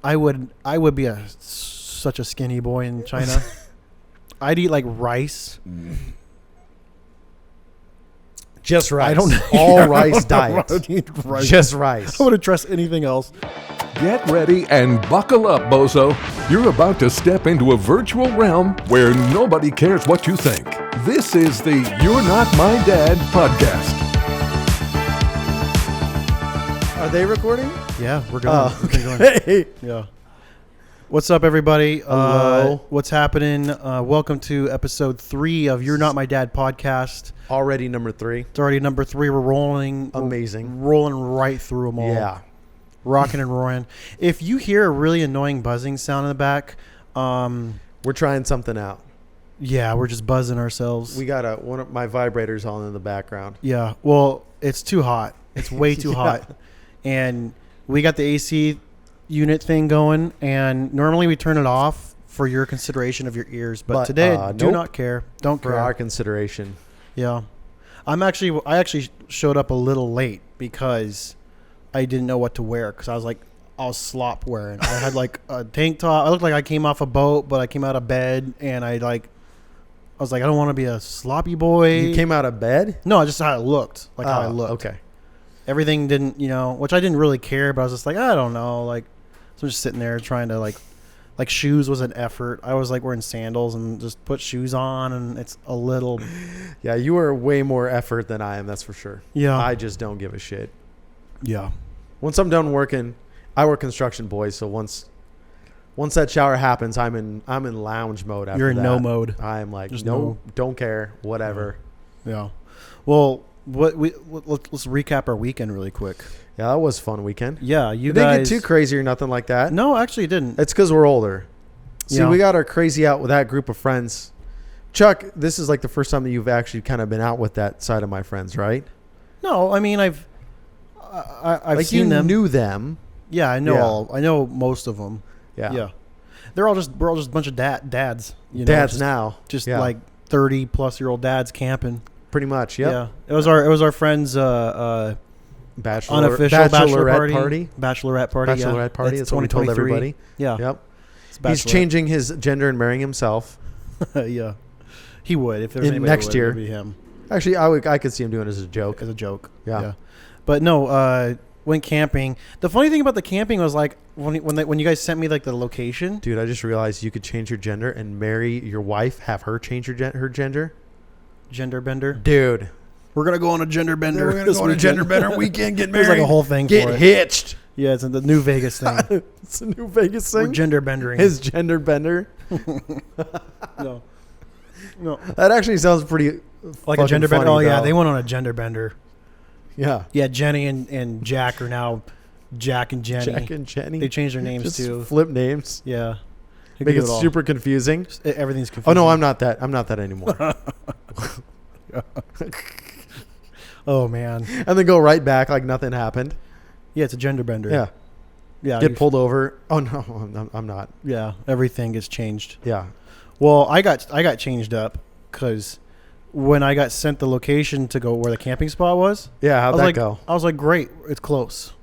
I would be such a skinny boy in China. I'd eat like rice. Just rice. I don't know. All rice diet. Rice. Just rice. I wouldn't trust anything else. Get ready and buckle up, bozo. You're about to step into a virtual realm where nobody cares what you think. This is the You're Not My Dad podcast. Are they recording? Yeah, we're going. Okay. Yeah. What's up, everybody? Hello. What's happening? Welcome to episode 3 of You're Not My Dad podcast. Already number 3. It's already number 3. We're rolling. Amazing. We're rolling right through them all. Yeah. Rocking and roaring. If you hear a really annoying buzzing sound in the back, We're trying something out. yeah, we're just buzzing ourselves. We got one of my vibrators on in the background. Yeah. Well, it's too hot. It's way too Yeah. hot. And we got the AC unit thing going, and normally we turn it off for your consideration of your ears, but today do nope. not care. Don't For care. our consideration. Yeah. I actually showed up a little late because I didn't know what to wear, because I was slop wearing. I had like a tank top. I looked like I came off a boat, but I came out of bed, and I was like, I don't want to be a sloppy boy. You came out of bed? No, just how I looked. Like how I Oh, looked. Okay. Everything didn't, which I didn't really care, but I was just like, I don't know. Like, so I'm just sitting there trying to like shoes was an effort. I was like wearing sandals and just put shoes on, and it's a little. Yeah, you are way more effort than I am, that's for sure. Yeah. I just don't give a shit. Yeah. Once I'm done working, I work construction, boys, so once that shower happens, I'm in lounge mode after You're in that. no mode. I'm like, Just no, don't care, whatever. Yeah. Well, let's recap our weekend really quick. Yeah, that was a fun weekend. Yeah, you It didn't guys. get too crazy or nothing like that. No, actually, it didn't. It's because we're older. See, Yeah. we got our crazy out with that group of friends. Chuck, this is like the first time that you've actually kind of been out with that side of my friends, right? No, I mean I've Like seen you them. knew them. Yeah, I know Yeah. all. I know most of them. Yeah. Yeah. We're all just a bunch of dads. Dads now. Just Yeah. like 30-plus-year-old dads camping. Pretty much, yep. Yeah. It was our friend's unofficial Bachelorette party. Bachelorette party. Bachelorette party. It's That's what we told 2023. everybody. Yeah. Yep. It's He's bachelorette. changing his gender and marrying himself. Yeah. He would if there was In anybody next that would, year. it would be him Actually, I could see him doing it as a joke. as a joke. Yeah. But no, went camping. The funny thing about the camping was like when you guys sent me like the location. Dude, I just realized you could change your gender and marry your wife, have her change her gender. Gender bender. Dude. We're gonna go on a gender bender. We're going to this go on a weekend. gender bender weekend, get married. There's like a whole thing Get for it. hitched. Yeah, it's in the New Vegas thing. It's a new Vegas We're thing. gender bendering. His gender bender. no. That actually sounds pretty Like a fucking gender bender. funny, Oh yeah, though. they went on a gender bender. Yeah. Yeah, Jenny and Jack are now Jack and Jenny. Jack and Jenny. They changed their names Just too. flip names. Yeah. They Make do it all. super confusing. Everything's confusing. Oh no, I'm not that. I'm not that anymore. Oh man. And then go right back like nothing happened. Yeah, it's a gender bender. Yeah. Yeah. Get pulled over. Oh no, I'm not. Yeah, everything gets changed. Yeah. Well, I got changed up because when I got sent the location to go where the camping spot was. Yeah. How'd that go? I was like, great, it's close.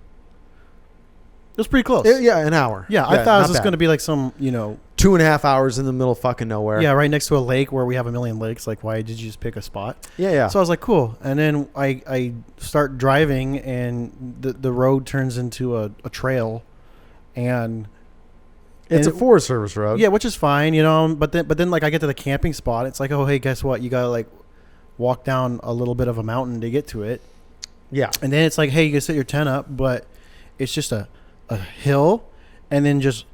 It was pretty close. Yeah, an hour. Yeah, I thought it was just bad. going to be like some, 2.5 hours in the middle of fucking nowhere. yeah, right next to a lake where we have a million lakes. Like, why did you just pick a spot? Yeah. So I was like, cool. And then I start driving, and the road turns into a trail, and It's a Forest Service road. yeah, which is fine, But then like I get to the camping spot, it's like, oh hey, guess what? You gotta like walk down a little bit of a mountain to get to it. Yeah. And then it's like, hey, you can set your tent up, but it's just a hill, and then just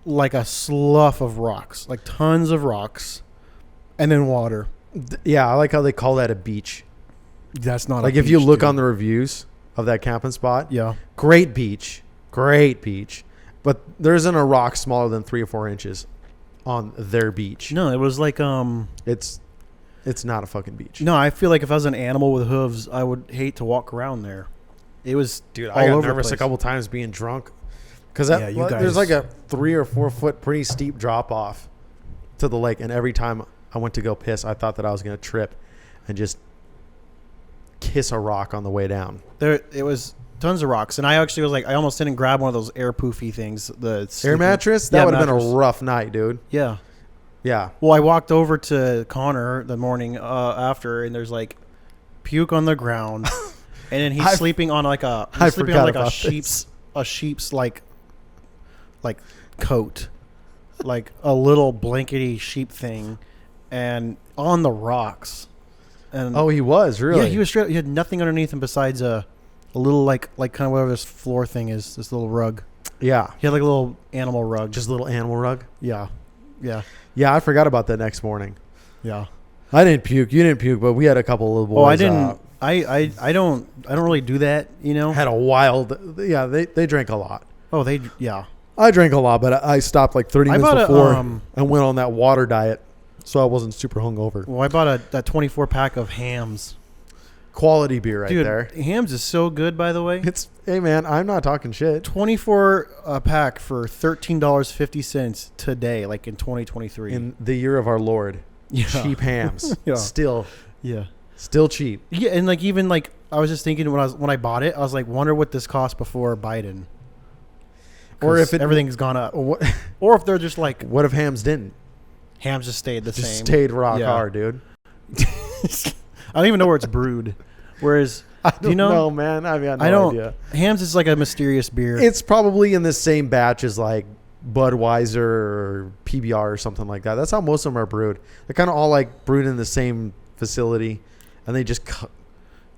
like a slough of rocks, like tons of rocks, and then water. Yeah, I like how they call that a beach. That's not Like a if you beach, look dude. on the reviews of that camping spot, yeah, great beach, but there isn't a rock smaller than 3 or 4 inches on their beach. no, it was like It's not a fucking beach. no, I feel like if I was an animal with hooves, I would hate to walk around there. It was Dude, all I got over the nervous a place. couple times being drunk because Yeah, you there's guys- like a 3 or 4 foot pretty steep drop off to the lake, and every time I went to go piss, I thought that I was gonna trip and just kiss a rock on the way down. There, it was tons of rocks. And I actually was like, I almost didn't grab one of those air poofy things. The Air mattress? That would have been a rough night, dude. Yeah. Yeah. Well, I walked over to Connor the morning after, and there's like puke on the ground, and then he's sleeping on like a sheep's like coat, like a little blankety sheep thing, and on the rocks. And he was really. Yeah, he was straight. He had nothing underneath him besides a little like kind of whatever this floor thing is. This little rug. Yeah. He had like a little animal rug. Just a little animal rug. Yeah. Yeah. Yeah, I forgot about that next morning. Yeah. I didn't puke. You didn't puke, but we had a couple of little boys. Oh, I didn't. I don't really do that. You know. Had a wild. Yeah, they drank a lot. Oh, yeah. I drank a lot, but I stopped like 30 minutes before and went on that water diet, so I wasn't super hungover. Well, I bought that 24 pack of Hams. Quality beer right there. Hams is so good, by the way. Hey man, I'm not talking shit. 24 pack for $13.50 today, like in 2023. In the year of our Lord. Yeah. Cheap Hams. Yeah. Still cheap. Yeah, and like even like I was just thinking when I bought it, I was like, wonder what this cost before Biden. Or if everything's gone up. Or if they're just like, what if Hams didn't? Hams just stayed the same. Just stayed rock hard, dude. I don't even know where it's brewed. Whereas, I don't know, man. I mean, I don't. Idea. Hams is like a mysterious beer. It's probably in the same batch as like Budweiser or PBR or something like that. That's how most of them are brewed. They're kind of all like brewed in the same facility, and they just.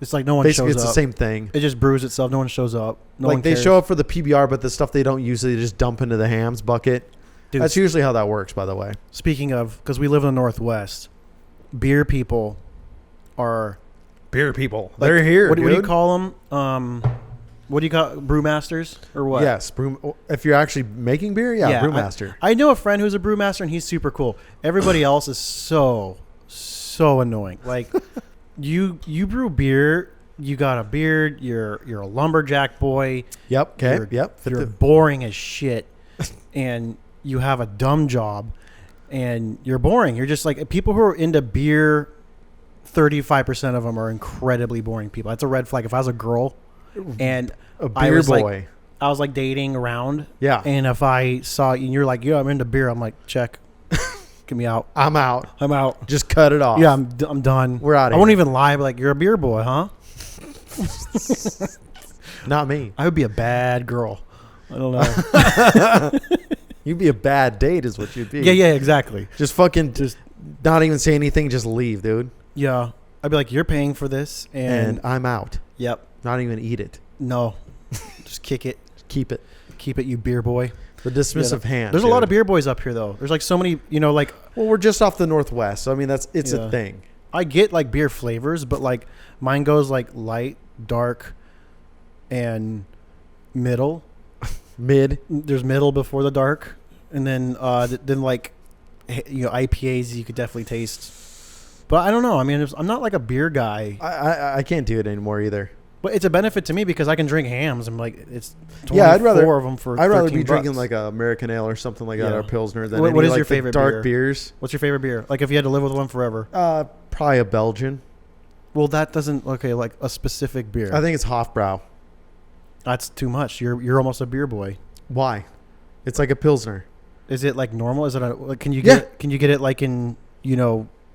It's like no one shows up. It's the same thing. It just brews itself. No one shows up. No one cares. They show up for the PBR, but the stuff they don't use, they just dump into the Hams bucket. Dude, that's usually how that works, by the way. Speaking of, because we live in the Northwest, beer people are... Beer people. Like, they're here, what do you call them? What do you call brewmasters or what? Yes. If you're actually making beer, brewmaster. I know a friend who's a brewmaster, and he's super cool. Everybody else is so annoying. Like, you brew beer... You got a beard. You're a lumberjack boy. Yep. Okay. You're boring as shit, and you have a dumb job, and you're boring. You're just like people who are into beer. 35% of them are incredibly boring people. That's a red flag. If I was a girl, and a beer boy, I was like dating around. Yeah. And if I saw you, and you're like, yeah, I'm into beer. I'm like, check. Get me out. I'm out. Just cut it off. Yeah, I'm done. We're out of here. I won't even lie. But like, you're a beer boy, huh? Not me. I would be a bad girl. I don't know. You'd be a bad date is what you'd be. Yeah, exactly. Just not even say anything, just leave, dude. Yeah. I'd be like, you're paying for this and I'm out. Yep. Not even eat it. No. Just kick it. Keep it, you beer boy. The dismissive hand. There's a lot of beer boys up here though. There's like so many, like well, we're just off the Northwest. So I mean it's a thing. I get like beer flavors, but like mine goes like light, dark, and middle. Mid. There's middle before the dark, and then like IPAs you could definitely taste. But I don't know. I mean, I'm not like a beer guy. I can't do it anymore either. But it's a benefit to me because I can drink Hams. I'm like, it's 24 I'd rather of them for. I'd rather be $13. Drinking like a American ale or something like that, or Pilsner. Than what is like your favorite dark beers? What's your favorite beer? Like if you had to live with one forever? Probably a Belgian. Well, that doesn't like a specific beer. I think it's Hofbrau. That's too much. You're almost a beer boy. Why? It's like a Pilsner. Is it like normal? Is it can you get it like in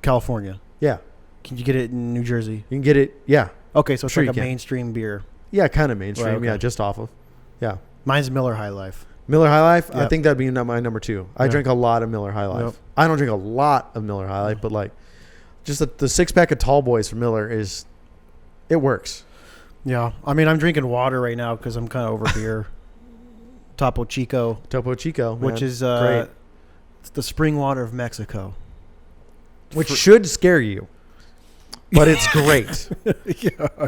California? Yeah. Can you get it in New Jersey? You can get it. Yeah. Okay, so it's like a mainstream beer. Yeah, kind of mainstream. Right, okay. Yeah, just off of. Yeah. Mine's Miller High Life. Miller High Life? Yep. I think that'd be my number 2. I drink a lot of Miller High Life. Yep. I don't drink a lot of Miller High Life, but like just the 6-pack of Tall Boys from Miller it works. Yeah. I mean, I'm drinking water right now because I'm kind of over beer. Topo Chico, man. Which is great. It's the spring water of Mexico. Which should scare you. But it's great. Yeah,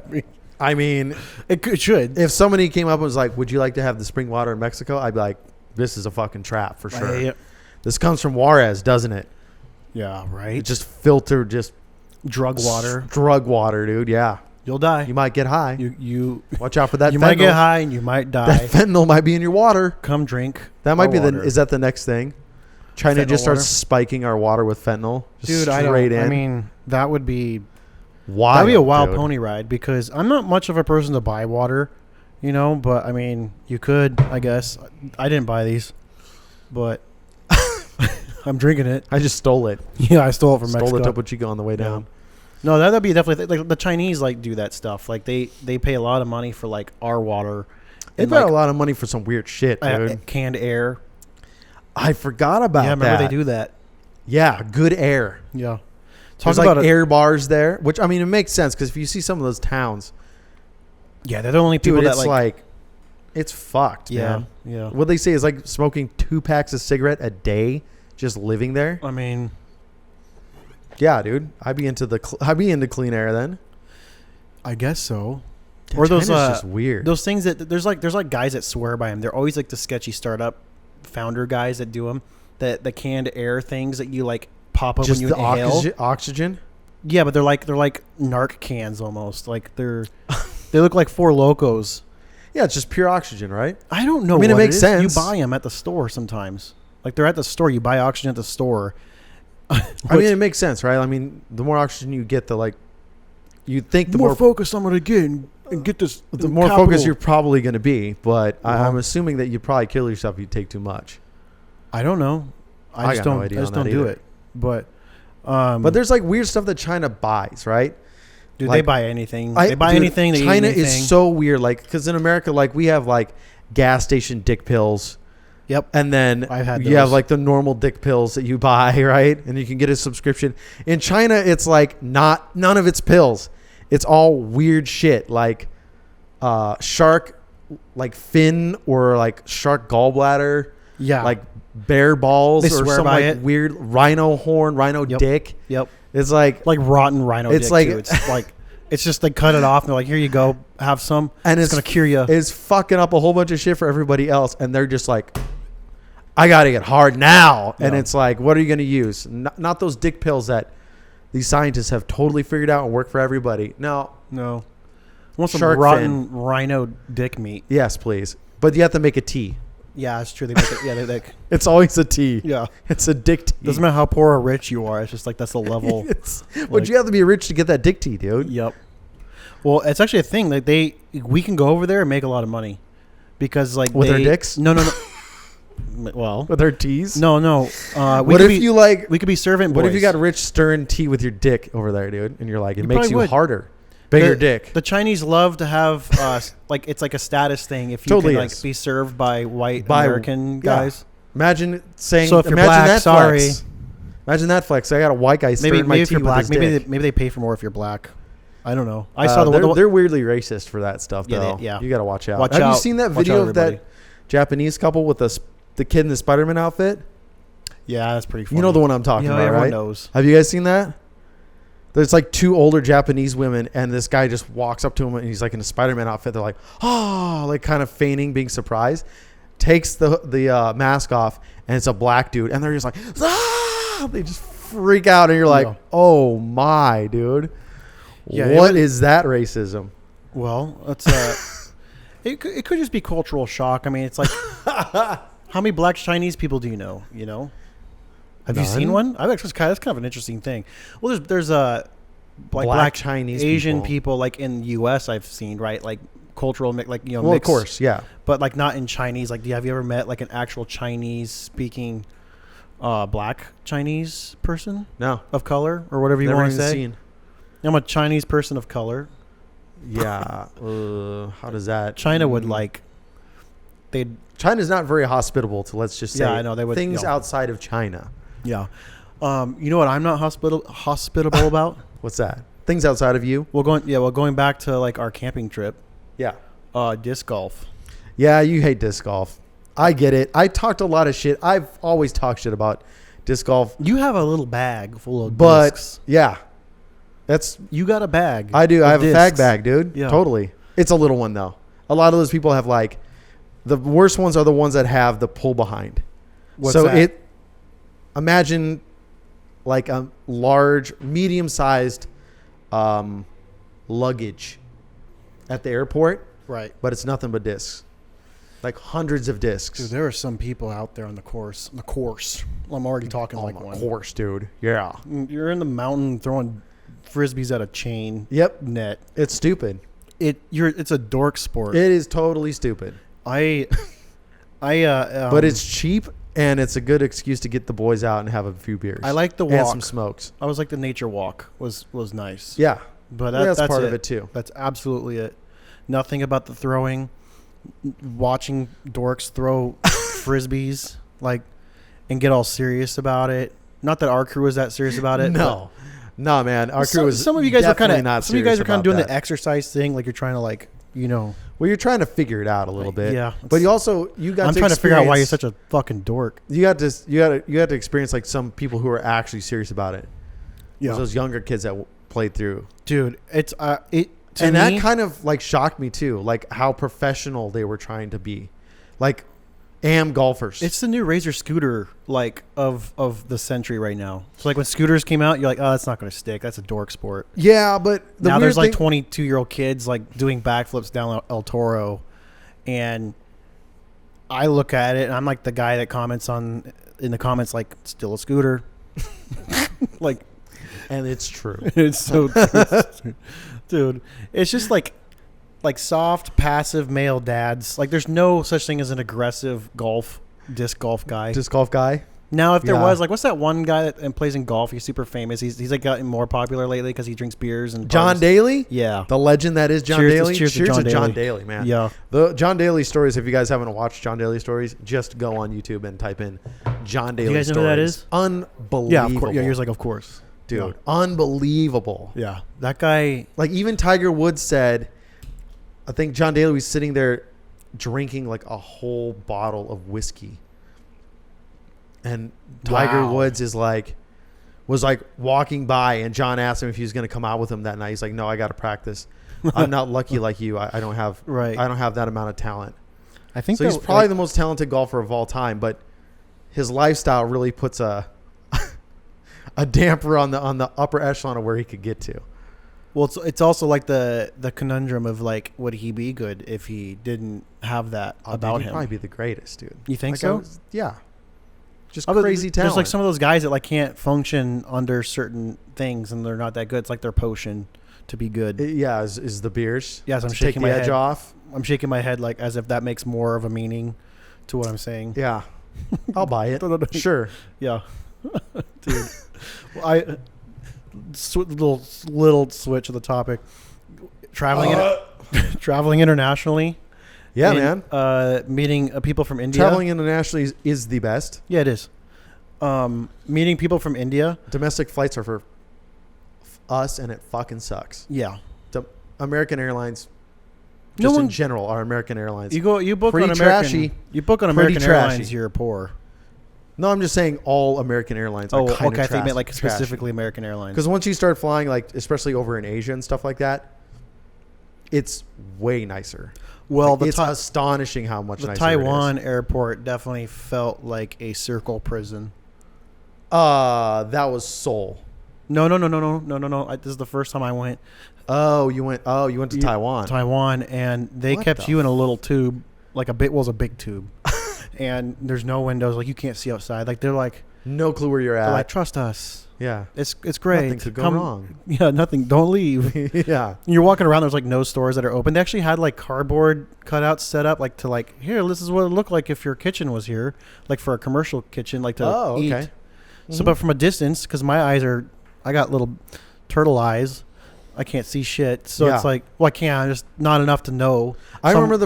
I mean, it should. If somebody came up and was like, "Would you like to have the spring water in Mexico?" I'd be like, "This is a fucking trap for sure." Yeah. This comes from Juarez, doesn't it? Yeah, right. It's just filtered, just drug water. Drug water, dude. Yeah, you'll die. You might get high. You watch out for that. You fentanyl. might get high and you might die. That fentanyl might be in your water. Come drink. That might be is that the next thing? China fentanyl just starts spiking our water with fentanyl. Dude, I mean, that would be wild. That'd be a wild pony ride because I'm not much of a person to buy water You know, but I mean, you could, I guess. I didn't buy these, but I'm drinking it. I just stole it. Yeah, I stole it from Stole Mexico. the Topo Chico on the way down. No, that'd be definitely like the Chinese like do that stuff. Like they pay a lot of money for like our water. They and, pay like, a lot of money for some weird shit, dude. canned air. I forgot about that. Yeah, remember they do that. Yeah, good air. Yeah. There's like air bars there, which I mean it makes sense because if you see some of those towns, yeah, they're the only people dude, that it's like it's fucked. yeah, man. yeah. What they say is like smoking 2 packs of cigarette a day, just living there. I mean, yeah, dude, I'd be into clean air then. I guess so. Dude, Or those China's just weird. Those things that there's like guys that swear by them. They're always like the sketchy startup founder guys that do them. The canned air things that you like pop up just when you the inhale. oxygen. Yeah, but they're like narc cans almost. Like they look like Four Locos. Yeah, it's just pure oxygen, right? I don't know. I mean, it what makes is. sense. You buy them at the store sometimes. Like they're at the store. You buy oxygen at the store. I mean, it makes sense, right? I mean, the more oxygen you get, you think the more focused I'm gonna get and get this. the more capital. focused you're probably going to be. But Well, I'm assuming that you'd probably kill yourself if you take too much. I don't know. I just got no don't. idea I just on don't that do either. it. But But there's like weird stuff that China buys, right? dude, like, they buy anything. They buy dude, anything. They China eat anything. is so weird, like because in America, like we have like gas station dick pills. Yep. And then I've had you have those. like the normal dick pills that you buy, right? And you can get a subscription. In China, it's like none of it's pills. It's all weird shit like shark like fin or like shark gallbladder. Yeah. Like bear balls They or swear some by like it. weird rhino horn, rhino dick. Yep. It's like Rotten rhino. It's dick like- too. It's like it's just they cut it off and they're like, here you go, have some, and it's gonna cure you. It's fucking up a whole bunch of shit for everybody else, and they're just like, I gotta get hard now. And Yeah. it's like, what are you gonna use? Not those dick pills that these scientists have totally figured out and work for everybody. No. No. I want some Shark rotten rhino dick meat. Yes, please. But you have to make a tea. Yeah, it's true. They make it. Yeah, they It's always a tea. yeah. It's a dick tea. Doesn't matter how poor or rich you are. It's just like that's the level. But you have to be rich to get that dick tea, dude. Yep. Well, it's actually a thing. Like we can go over there and make a lot of money because like With our dicks? No. Well, With our teas? no. What if you like? We could be servant boys. What if you got rich stirring tea with your dick over there, dude? And you're like, it You makes probably you would. harder, bigger the, dick. The Chinese love to have like it's like a status thing if you Totally can like is. be served by white By- American yeah. guys. Imagine saying, So if you're imagine black, that sorry. flex. Imagine that flex. I got a white guy stirring Maybe my if tea you're with black, his maybe dick. they pay for more if you're black. I don't know. I saw they're weirdly racist for that stuff, Yeah, though. yeah. You got to watch out. Watch Have you out. seen that Watch video out, of that everybody. Japanese couple with the kid in the Spider-Man outfit? Yeah, that's pretty funny. You know the one I'm talking about, everyone right? knows. Have you guys seen that? There's like 2 older Japanese women, and this guy just walks up to him, and he's like in a Spider-Man outfit. They're like, oh, like kind of feigning being surprised. Takes the mask off, and it's a black dude, and they're just like, ah! They just freak out, and you're like, Yeah. oh my, dude. Yeah, What is that racism? Well, that's it could just be cultural shock. I mean, it's like how many black Chinese people do you know? You know, have you None. seen one? I've actually that's kind of an interesting thing. Well, there's Black Chinese Asian people. people like in the U.S. I've seen, right, like cultural like Well, mix, of course, yeah. but like not in Chinese. Like, have you ever met like an actual Chinese speaking black Chinese person No, of color or whatever you never want to even say? seen. I'm a Chinese person of color. Yeah. How does that? China would like they'd China's not very hospitable to, let's just say, Yeah, I know, they would, things you know. outside of China. yeah. You know what I'm not hospitable about? What's that? Things outside of you? Going back to like our camping trip, Yeah. disc golf. Yeah, you hate disc golf. I get it. I talked a lot of shit. I've always talked shit about disc golf. You have a little bag full of But discs. yeah, that's You got a bag. I do. I have of a fag discs. bag, dude. Yeah. Totally. It's a little one though. A lot of those people have like the worst ones are the ones that have the pull behind. What's so that? imagine like a large, medium-sized luggage at the airport, Right. but it's nothing but discs. Like hundreds of discs. Dude, there are some people out there on the course. Well, I'm already talking like one. course, dude. Yeah. You're in the mountain throwing frisbees at a chain Yep. net. It's stupid. it's a dork sport. It is totally stupid. But it's cheap and it's a good excuse to get the boys out and have a few beers. I like the walk. And some smokes. I was like the nature walk was nice. Yeah. But that's that's part it. of it too. That's absolutely it. Nothing about the throwing. Watching dorks throw frisbees and get all serious about it. Not that our crew was that serious about it. No, man. Our crew was some of you guys were kind of not. Some of you guys are kind of doing that. the exercise thing, like you're trying to Well, you're trying to figure it out a little bit. Yeah. But you got. I'm trying to figure out why you're such a fucking dork. You got to experience like some people who are actually serious about it. Yeah. Those younger kids that played through. Dude, it's that kind of like shocked me too, like how professional they were trying to be, like golfers. It's the new Razor scooter of the century right now. So like when scooters came out, you're like, oh, that's not going to stick. That's a dork sport. Yeah, but now there's like 22-year-old kids like doing backflips down El Toro, and I look at it and I'm like the guy that comments in the comments like, still a scooter, like, and it's true. It's so true. Dude, it's just like soft, passive male dads. Like, there's no such thing as an aggressive disc golf guy. Now, if there was, like, what's that one guy that plays in golf? He's super famous. He's like gotten more popular lately because he drinks beers and John Daly. Yeah, the legend that is John Daly. Cheers to John Daly, man. Yeah, the John Daly stories. If you guys haven't watched John Daly stories, just go on YouTube and type in John Daly. You guys stories. know who that is? Unbelievable. Yeah, of course. Yeah, you're like, of course. Dude, yeah. Unbelievable. Yeah, that guy. Like, even Tiger Woods said, I think John Daly was sitting there drinking like a whole bottle of whiskey, and Tiger Woods was like walking by, and John asked him if he was going to come out with him that night. He's like, no, I got to practice. I'm not lucky like you. I don't have I don't have that amount of talent. I think so. He's probably the most talented golfer of all time, but his lifestyle really puts a damper on the upper echelon of where he could get to. Well, it's also like the conundrum of like, would he be good if he didn't have that about him? He'd probably be the greatest, dude. You think so? Yeah. Just crazy talent. There's like some of those guys that like can't function under certain things and they're not that good. It's like their potion to be good. Yeah, is the beers. Yes, I'm to shaking take my the edge head off. I'm shaking my head like as if that makes more of a meaning to what I'm saying. Yeah. I'll buy it. Sure. Yeah. Dude. Well, little switch of the topic. Traveling internationally. Yeah, man. Meeting people from India. Traveling internationally is the best. Yeah, it is. Meeting people from India. Domestic flights are for us, and it fucking sucks. Yeah. American Airlines, in general, are American Airlines. You book pretty on American. Trashy, you book on American Airlines, you're poor. No, I'm just saying all American Airlines are kind of okay. I think you meant like specifically American Airlines. Because once you start flying, like especially over in Asia and stuff like that, it's way nicer. Well, it's astonishing how much nicer Taiwan airport definitely felt like a circle prison. That was Seoul. No. This is the first time I went. Oh, you went to Taiwan. Taiwan, and they kept you in a little tube, like a big tube. And there's no windows, like you can't see outside. Like they're like no clue where you're at. They're like, trust us. Yeah, it's great. Nothing could go wrong. Yeah, nothing. Don't leave. Yeah, you're walking around. There's like no stores that are open. They actually had like cardboard cutouts set up, like to like here. This is what it looked like if your kitchen was here, like for a commercial kitchen, like to eat. Okay. So, but from a distance, because I got little turtle eyes. I can't see shit. So it's like, well, I can't. Just not enough to know. I remember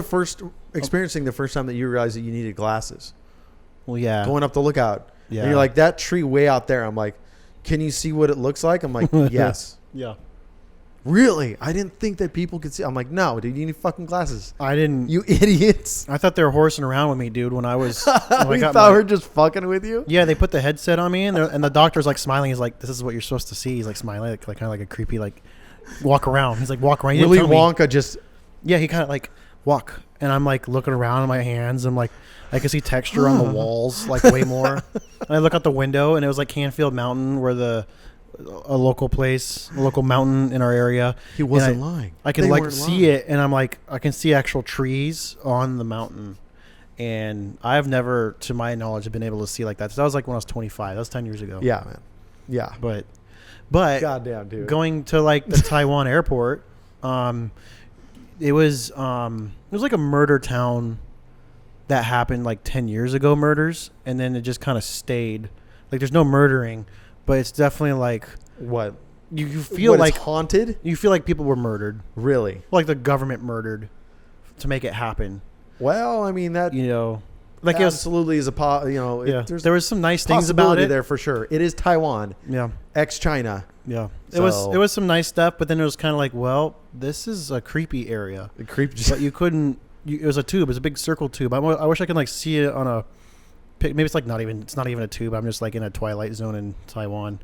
experiencing the first time that you realized that you needed glasses. Well, yeah. Going up the lookout. Yeah. And you're like, that tree way out there. I'm like, can you see what it looks like? I'm like, yes. Yeah. Really? I didn't think that people could see. I'm like, no, dude, you need fucking glasses. I didn't. You idiots. I thought they were horsing around with me, dude, when I was. We thought we were just fucking with you? Yeah, they put the headset on me, and the doctor's like smiling. He's like, this is what you're supposed to see. He's like smiling, like kind of like a creepy, like, walk around. He's like, walk around. Willy Wonka just. Yeah, he kind of like, walk. And I'm like looking around in my hands. I'm like, I can see texture on the walls, like way more. And I look out the window, and it was like Canfield Mountain, where a local mountain in our area. He wasn't lying. I can like see it, and I'm like, I can see actual trees on the mountain. And I've never, to my knowledge, been able to see like that. So that was like when I was 25. That was 10 years ago. Yeah, man. Yeah. But goddamn, dude. Going to like the Taiwan airport, it was like a murder town that happened like 10 years ago, murders, and then it just kind of stayed. Like there's no murdering, but it's definitely like What? you feel What, like it's haunted? you feel like people were murdered, Really? like the government murdered to make it happen. Well, I mean that You know, like it was, absolutely is a yeah. there's There was some nice things about possibility it. there for sure. It is Taiwan, Yeah, ex-China. yeah. It So- was some nice stuff, but then it was kind of like, well, this is a creepy area. The creep. But you couldn't. It was a tube. It was a big circle tube. I wish I could like see it on a. Maybe it's like not even. It's not even a tube. I'm just like in a twilight zone in Taiwan.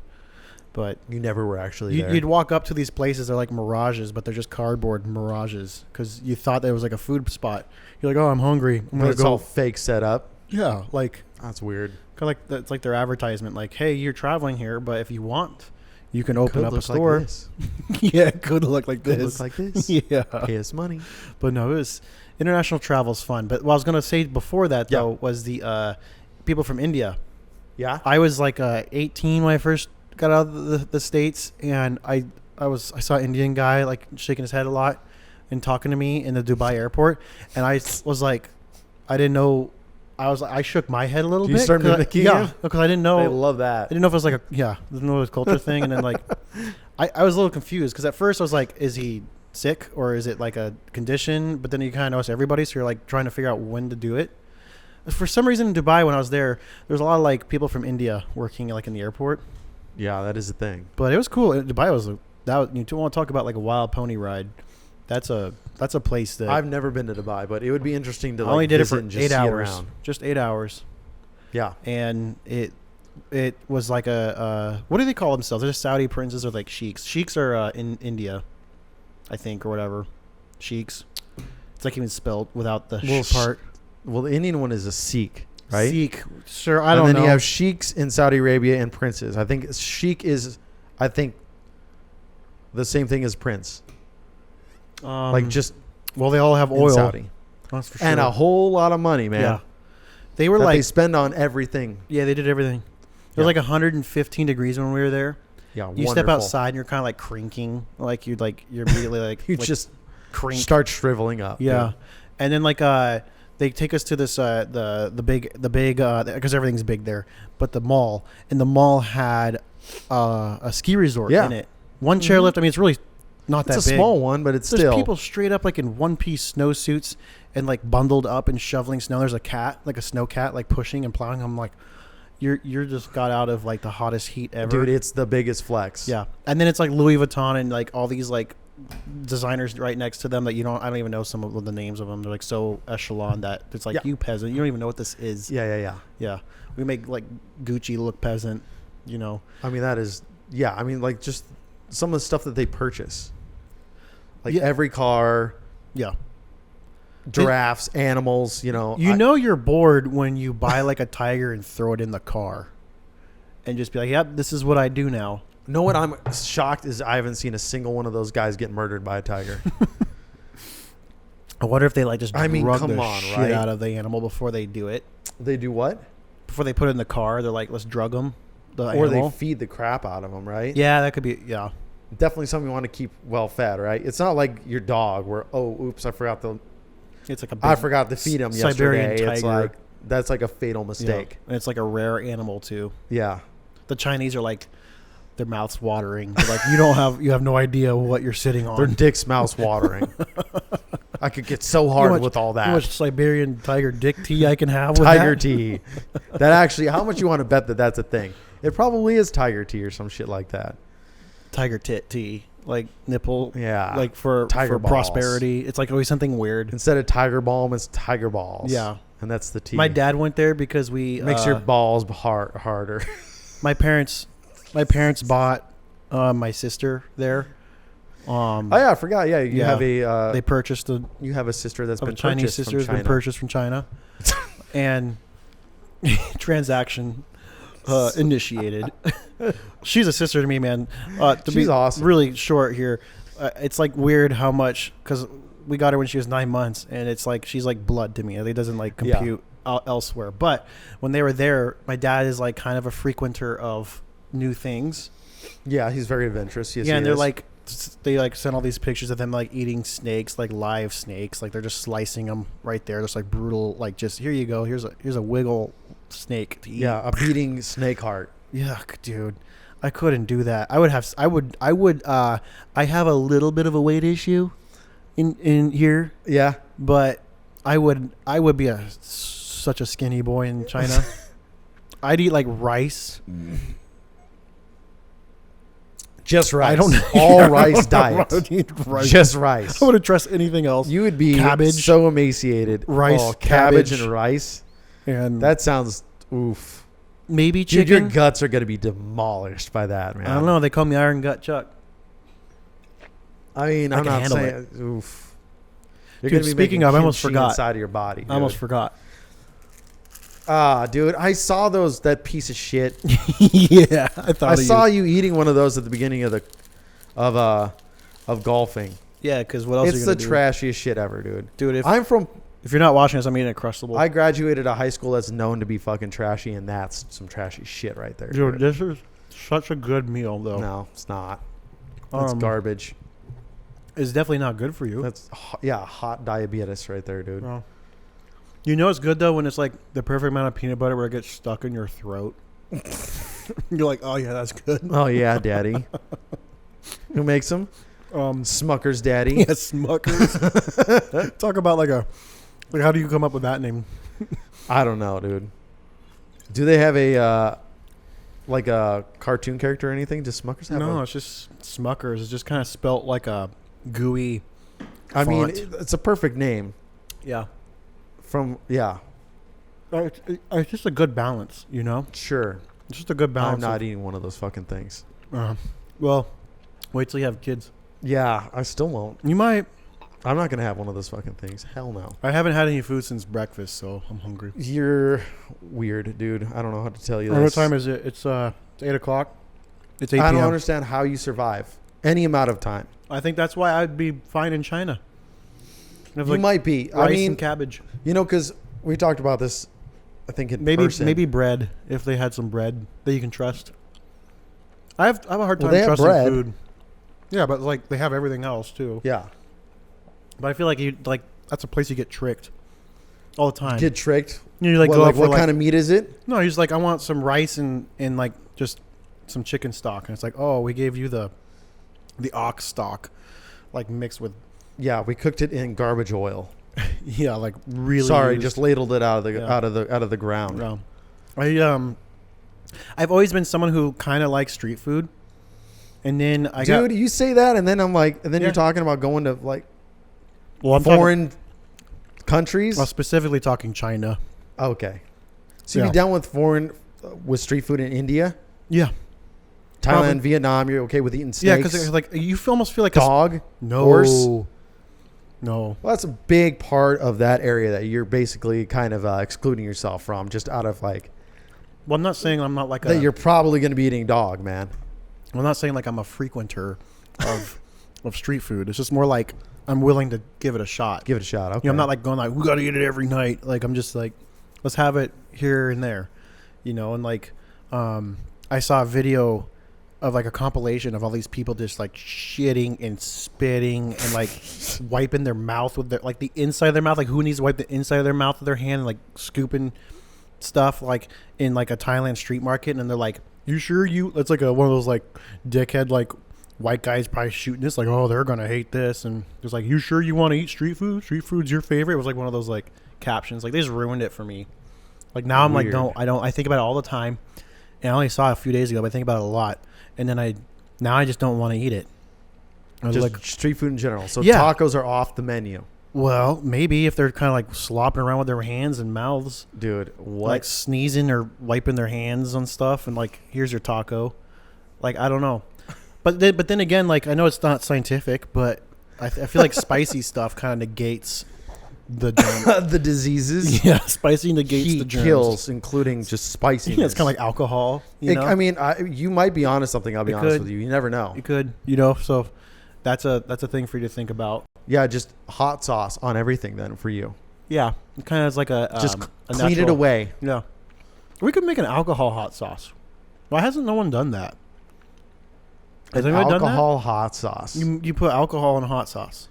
But You never were actually there. you'd walk up to these places. They're like mirages, but they're just cardboard mirages because you thought there was like a food spot. You're like, oh, I'm hungry. I'm but gonna it's go. all fake set up. Yeah, like That's weird. kind of like it's like their advertisement. Like, hey, you're traveling here, but if you want, you can open Could up a look store. Like this. Yeah, it could look like Could this. look like this. Yeah. Pay us money. But no, it was international travel's fun. But what I was gonna say before that Yeah. though was the people from India. Yeah. I was like 18 when I first got out of the States, and I saw an Indian guy like shaking his head a lot and talking to me in the Dubai airport, and I was like, I didn't know. I shook my head a little Do you bit. start 'cause mimicking yeah, him? because I didn't know. I love I that. didn't know if it was like I didn't know it was a culture thing, and then like, I was a little confused because at first I was like, is he sick or is it like a condition? But then you kind of notice everybody, so you're like trying to figure out when to do it. For some reason in Dubai when I was there was a lot of like people from India working like in the airport, Yeah, that is a thing. but it was cool. Dubai was you don't want to talk about like a wild pony ride. That's a place that I've never been to Dubai, but it would be interesting to I like only did it visit for and just 8 see it hours, around. just 8 hours. Yeah. And it was like a what do they call themselves? They're just Saudi princes or like sheiks. Sheiks are in India, I think, or whatever. Sheiks. It's like even spelled without the Well, part. Well, the Indian one is a Sikh, right? Sikh. Sure, I don't know. And then you have sheiks in Saudi Arabia and princes. I think sheik is, the same thing as prince. Like just well, they all have in oil. Saudi. That's for sure. And a whole lot of money, man. Yeah. They were that like they spend on everything. yeah, they did everything. It was Yeah. like 115 degrees when we were there. Yeah, You step outside and you're kind of like crinking, like you're immediately like You like just crink. start shriveling up. Yeah, dude. and then like they take us to this the big because everything's big there, but the mall, and the mall had a ski resort Yeah. in it. One chairlift. I mean, it's really not It's that a big. small one, but it's There's still. people straight up like in one-piece snowsuits and like bundled up and shoveling snow. There's a cat, like a snow cat, like pushing and plowing. I'm like, you're just got out of like the hottest heat ever, Dude, it's the biggest flex. yeah, and then it's like Louis Vuitton and like all these like designers right next to them that I don't even know some of the names of them. They're like so echelon that it's like Yeah. you peasant, you don't even know what this is. Yeah. Yeah, we make like Gucci look peasant, you know. I mean, that is, yeah. I mean, like just some of the stuff that they purchase. Like Yeah. every car, Yeah, giraffes, animals, you know. you're bored when you buy like a tiger and throw it in the car, and just be like, yep, this is what I do now. Know what I'm shocked is I haven't seen a single one of those guys get murdered by a tiger. I wonder if they like just I mean, drug come the on, shit right? out of the animal before they do it. They do what? Before they put it in the car, they're like, let's drug them. The Or animal. they feed the crap out of them, right? Yeah, that could be. Yeah, Definitely something you want to keep well fed, right? It's not like your dog where, oh, oops, I forgot to feed him Siberian yesterday. It's tiger. like, that's like a fatal mistake. Yeah. And it's like a rare animal too. Yeah. The Chinese are like, their mouths watering. They're like, you have no idea what you're sitting on. Their dick's mouth watering. I could get so hard with all How that. much Siberian tiger dick tea I can have with Tiger that? tea. That actually, how much you want to bet that that's a thing? It probably is tiger tea or some shit like that. Tiger tit tea. Like nipple. Yeah. Like for Tiger balls. prosperity. It's like always something weird. Instead of tiger balm, it's tiger balls. Yeah. And that's the tea. My dad went there because we makes your balls harder. my parents bought my sister there. Oh yeah, I forgot. Yeah, you have a they purchased you have a sister that's been Chinese purchased sister from has China. been purchased from China, and transaction initiated. She's a sister to me, man. She's be awesome. Really short here. It's like weird how much because we got her when she was 9 months, and it's like she's like blood to me. It doesn't like compute elsewhere. But when they were there, my dad is like kind of a frequenter of new things. Yeah, he's very adventurous. Yes, Yeah, he and they're is. like they like send all these pictures of them like eating snakes, like live snakes, like they're just slicing them right there, just like brutal, like just here you go, here's a wiggle snake to eat. Yeah, a beating snake heart. Yuck, dude. I couldn't do that. I have a little bit of a weight issue in here, Yeah. but I would be such a skinny boy in China. I'd eat like rice. Just rice. I don't all rice diet. Rice. Just rice. I wouldn't trust anything else. You would be Cabbage. so emaciated. Rice, oh, cabbage cabbage. and rice. And That sounds oof. maybe Dude, chicken. your guts are gonna be demolished by that, man. I don't know. They call me Iron Gut Chuck. I mean, I I'm can not handle saying. Oof. You're Dude, gonna be speaking making of, I almost kimchi forgot. inside of your body. I almost dude. forgot. Dude, I saw that piece of shit. Yeah, I thought I of saw you. you eating one of those at the beginning of golfing. Yeah, because what else? It's are you the gonna do? trashiest shit ever, dude. Dude. If If you're not watching this, I'm eating a Crustable. I graduated a high school that's known to be fucking trashy, and that's some trashy shit right there. Dude, this is such a good meal, though. No, it's not. It's garbage. It's definitely not good for you. That's hot diabetes right there, dude. Oh. You know it's good though when it's like the perfect amount of peanut butter where it gets stuck in your throat. You're like, oh yeah, that's good. Oh yeah, daddy. Who makes them? Smucker's daddy. Yeah, Smuckers. Talk about like how do you come up with that name? I don't know, dude. Do they have a like a cartoon character or anything? Does Smuckers have? No, it's just Smuckers. It's just kind of spelt like a gooey. I mean, font. it's a perfect name. Yeah. It's just a good balance, you know. Sure. It's just a good balance. I'm not eating one of those fucking things. Well, wait till you have kids. Yeah, I still won't. You might. I'm not gonna have one of those fucking things. Hell no. I haven't had any food since breakfast, so I'm hungry. You're weird, dude. I don't know how to tell you this. What time is it? It's 8 o'clock. It's 8 I p.m. don't understand how you survive any amount of time. I think that's why I'd be fine in China. You might be. Rice I mean, and cabbage. you know, because we talked about this. I think in person. Maybe bread if they had some bread that you can trust. I have a hard time Well, they have trusting bread. food. Yeah, but like they have everything else too. Yeah. But I feel like that's a place you get tricked all the time. Get tricked. You like What, go like, up for what like, kind of meat is it? No, he's like, I want some rice and like just some chicken stock, and it's like, oh, we gave you the ox stock, like mixed with Yeah, we cooked it in garbage oil. yeah, like really. Sorry, used. just ladled it out of the Yeah. out of the ground. No. I've always been someone who kind of likes street food, and then Dude, you say that, and then I'm like, and then Yeah. you're talking about going to like I'm foreign countries. specifically talking China. Okay, so Yeah. you're down with foreign with street food in India, Yeah, Thailand, Probably. Vietnam. You're okay with eating yeah, snakes? because like you almost feel like dog, no, horse. no. Well, that's a big part of that area that you're basically kind of excluding yourself from, just out of like Well, I'm not saying I'm not like that. You're probably going to be eating dog, man. I'm not saying like I'm a frequenter of street food. It's just more like I'm willing to give it a shot. Give it a shot. Okay. You know, I'm not like going like we got to eat it every night. Like I'm just like let's have it here and there, you know. And like I saw a video of like a compilation of all these people just like shitting and spitting and like wiping their mouth with their like the inside of their mouth. Like who needs to wipe the inside of their mouth with their hand and like scooping stuff like in like a Thailand street market, and they're like, you sure you it's like one of those like dickhead like white guys probably shooting this like, oh, they're gonna hate this, and it's like, you sure you want to eat street food's your favorite? It was like one of those like captions. Like they just ruined it for me. Like now I'm Weird. like I think about it all the time, and I only saw it a few days ago, but I think about it a lot, and then I just don't want to eat it. I was just like, street food in general. So Yeah. tacos are off the menu, well, maybe if they're kind of like slopping around with their hands and mouths, dude. What? like sneezing or wiping their hands on stuff, and like here's your taco. Like I don't know, but then again, like I know it's not scientific, but I feel like spicy stuff kind of negates the germ. the diseases. Yeah, spicy negates Heat the germs. kills, including just spiciness. Yeah, it's kind of like alcohol. You know? I mean, you might be onto something. I'll be It honest could. with you. You never know. you could, you know, so that's a thing for you to think about. Yeah, just hot sauce on everything then for you. Yeah, it kind of is like a Just a clean it natural- away. Yeah, we could make an alcohol hot sauce. Why hasn't no one done that? Has anyone done that? Alcohol hot sauce. You put alcohol in hot sauce.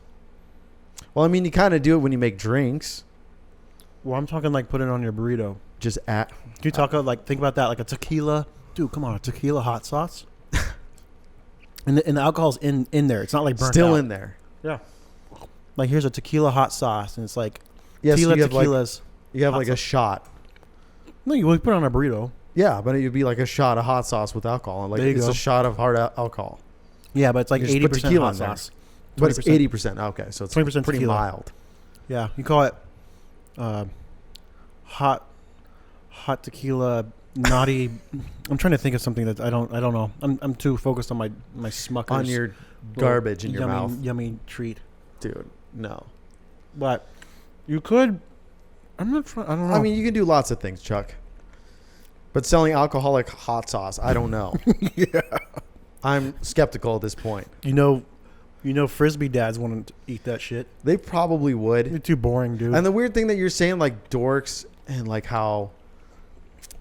Well, I mean, you kind of do it when you make drinks. Well, I'm talking like put it on your burrito. Just at. Can you talk about like think about that like a tequila? Dude, come on, a tequila hot sauce. and the alcohol's in there. It's not like burnt Still out. in there. Yeah. Like here's a tequila hot sauce, and it's like Yes, tequila you have tequilas. you have hot like a sauce. shot. No, you would put it on a burrito. Yeah, but it would be like a shot of hot sauce with alcohol. And like There you it's go. a shot of hard alcohol. Yeah, but it's like You just put 80% tequila hot in there. sauce. But it's 20%. 80%. Okay, so it's 20% pretty tequila. mild. Yeah, you call it hot tequila naughty. I'm trying to think of something that I don't know. I'm too focused on my Smuckers. On your garbage in your yummy, mouth. Yummy treat. Dude, no. But you could. I'm not trying. I don't know. I mean, you can do lots of things, Chuck. But selling alcoholic hot sauce, I don't know. yeah. I'm skeptical at this point. You know, frisbee dads want to eat that shit. They probably would. You're too boring, dude. And the weird thing that you're saying, like dorks, and like how,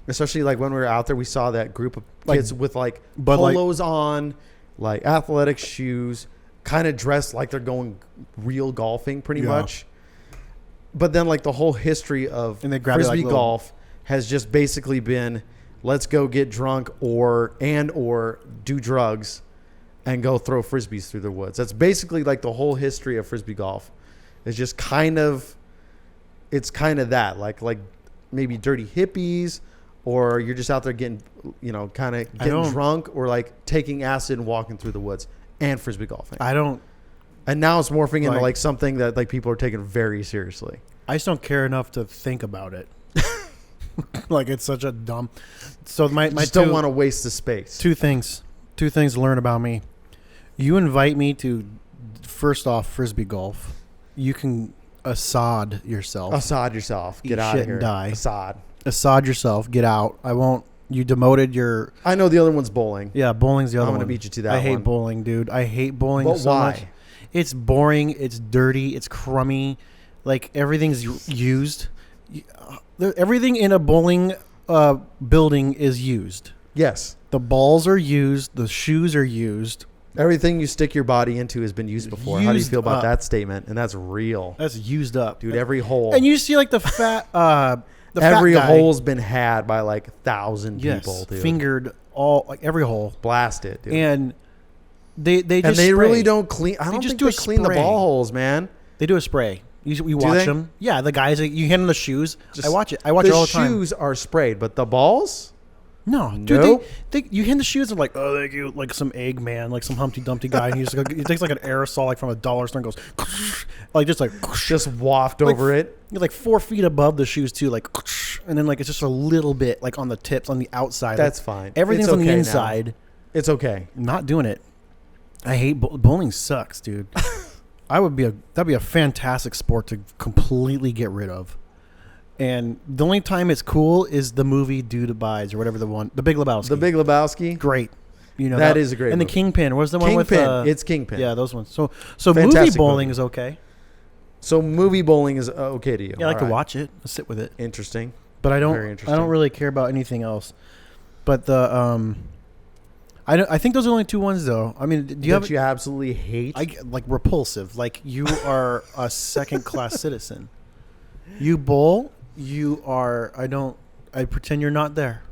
especially like when we were out there, we saw that group of Like kids with like Bud Light. polos on, like athletic shoes, kind of dressed like they're going real golfing, pretty Yeah. much. But then like the whole history of And they grab it frisbee like little- golf has just basically been, let's go get drunk or do drugs and go throw frisbees through the woods. That's basically like the whole history of frisbee golf. It's just kind of that, like maybe dirty hippies, or you're just out there getting, kind of getting drunk, or like taking acid and walking through the woods and frisbee golfing. And now it's morphing into like something that like people are taking very seriously. I just don't care enough to think about it. Like it's such a dumb. So my Just don't want to waste the space. Two things to learn about me. You invite me to, first off, frisbee golf. You can Assad yourself. Assad yourself. Eat Get out shit of here. and die. Assad yourself. Get out. I won't. You demoted your. I know the other one's bowling. Yeah, bowling's the other one. I'm gonna beat you to that I hate one. bowling, dude. I hate bowling But so why? much. It's boring. It's dirty. It's crummy. Like everything's used. Everything in a bowling building is used. Yes. The balls are used. The shoes are used. Everything you stick your body into has been used before. How do you Used feel about up. that statement? And that's real. That's used up, Dude, every hole. And you see like the fat. Every fat guy, hole's been had by like 1,000 yes, people, dude. fingered all like every hole, Blast it, dude. and they just and they spray. really don't clean. I don't just think do they a clean the spray. ball holes, man. They do a spray. You watch they? them. Yeah, the guys. You hand them the shoes. Just- I watch it. I watch it all the time. The shoes are sprayed, but the balls? No, dude. Nope. You hand the shoes and like, oh, thank you, like some Eggman, like some Humpty Dumpty guy, and he takes like an aerosol like from a dollar store and goes, like just like, Just waft Like, over it. you're like 4 feet above the shoes too, like, and then like it's just a little bit like on the tips, on the outside. That's like, fine. Everything's It's on the okay now. inside. It's okay. I'm not doing it. I hate bowling. Sucks, dude. That'd be a fantastic sport to completely get rid of. And the only time it's cool is the movie Dude Abides or whatever The Big Lebowski. The Big Lebowski. Great. That is a great And movie. the Kingpin. What's the one with Kingpin. It's Kingpin. Yeah, those ones. So movie Fantastic bowling movie. is okay. So movie bowling is okay to you. Yeah, I like to All right. watch it. I sit with it. Interesting. But I Very don't interesting. really care about anything else. But I think those are the only two ones though. I mean, do you have you absolutely hate? like repulsive? Like you are a second class citizen. You bowl, you are I pretend you're not there.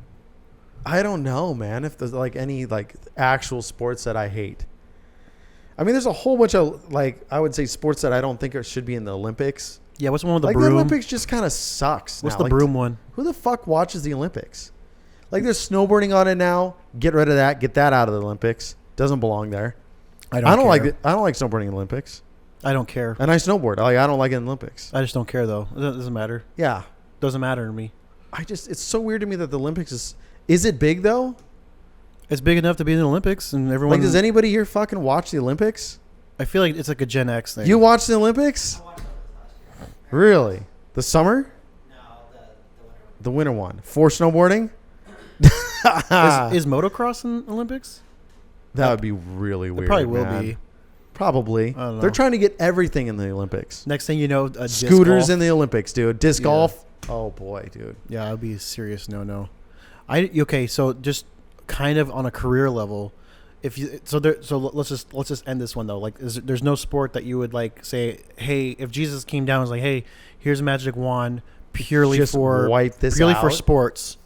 I don't know, man. If there's like any like actual sports that I hate. I mean, there's a whole bunch of like I would say sports that I don't think should be in the Olympics. Yeah, what's the one with the Like broom? the Olympics just kind of sucks. What's now. the Like, broom one? Who the fuck watches the Olympics? Like there's snowboarding on it now. Get rid of that. Get that out of the Olympics. Doesn't belong there. I don't care. like it. I don't like snowboarding in the Olympics. I don't care. And I snowboard. I don't like it in the Olympics. I just don't care though. It doesn't matter. Yeah. Doesn't matter to me. It's so weird to me that the Olympics is it big though? It's big enough to be in the Olympics, and everyone. Like, does anybody here fucking watch the Olympics? I feel like it's like a Gen X thing. You watch the Olympics? Really? The summer? No, The winter one. For snowboarding? is motocross in Olympics? That would be really weird. It probably will man. be. Probably. I don't know. They're trying to get everything in the Olympics. Next thing you know, disc Scooters golf. in the Olympics, dude. Disc Yeah. golf. Oh boy, dude. Yeah, it'd be a serious no. Okay, so just kind of on a career level, if you let's just end this one though. Like, there's no sport that you would like say, hey, if Jesus came down and was like, hey, here's a magic wand purely Just for wipe this purely out? for sports.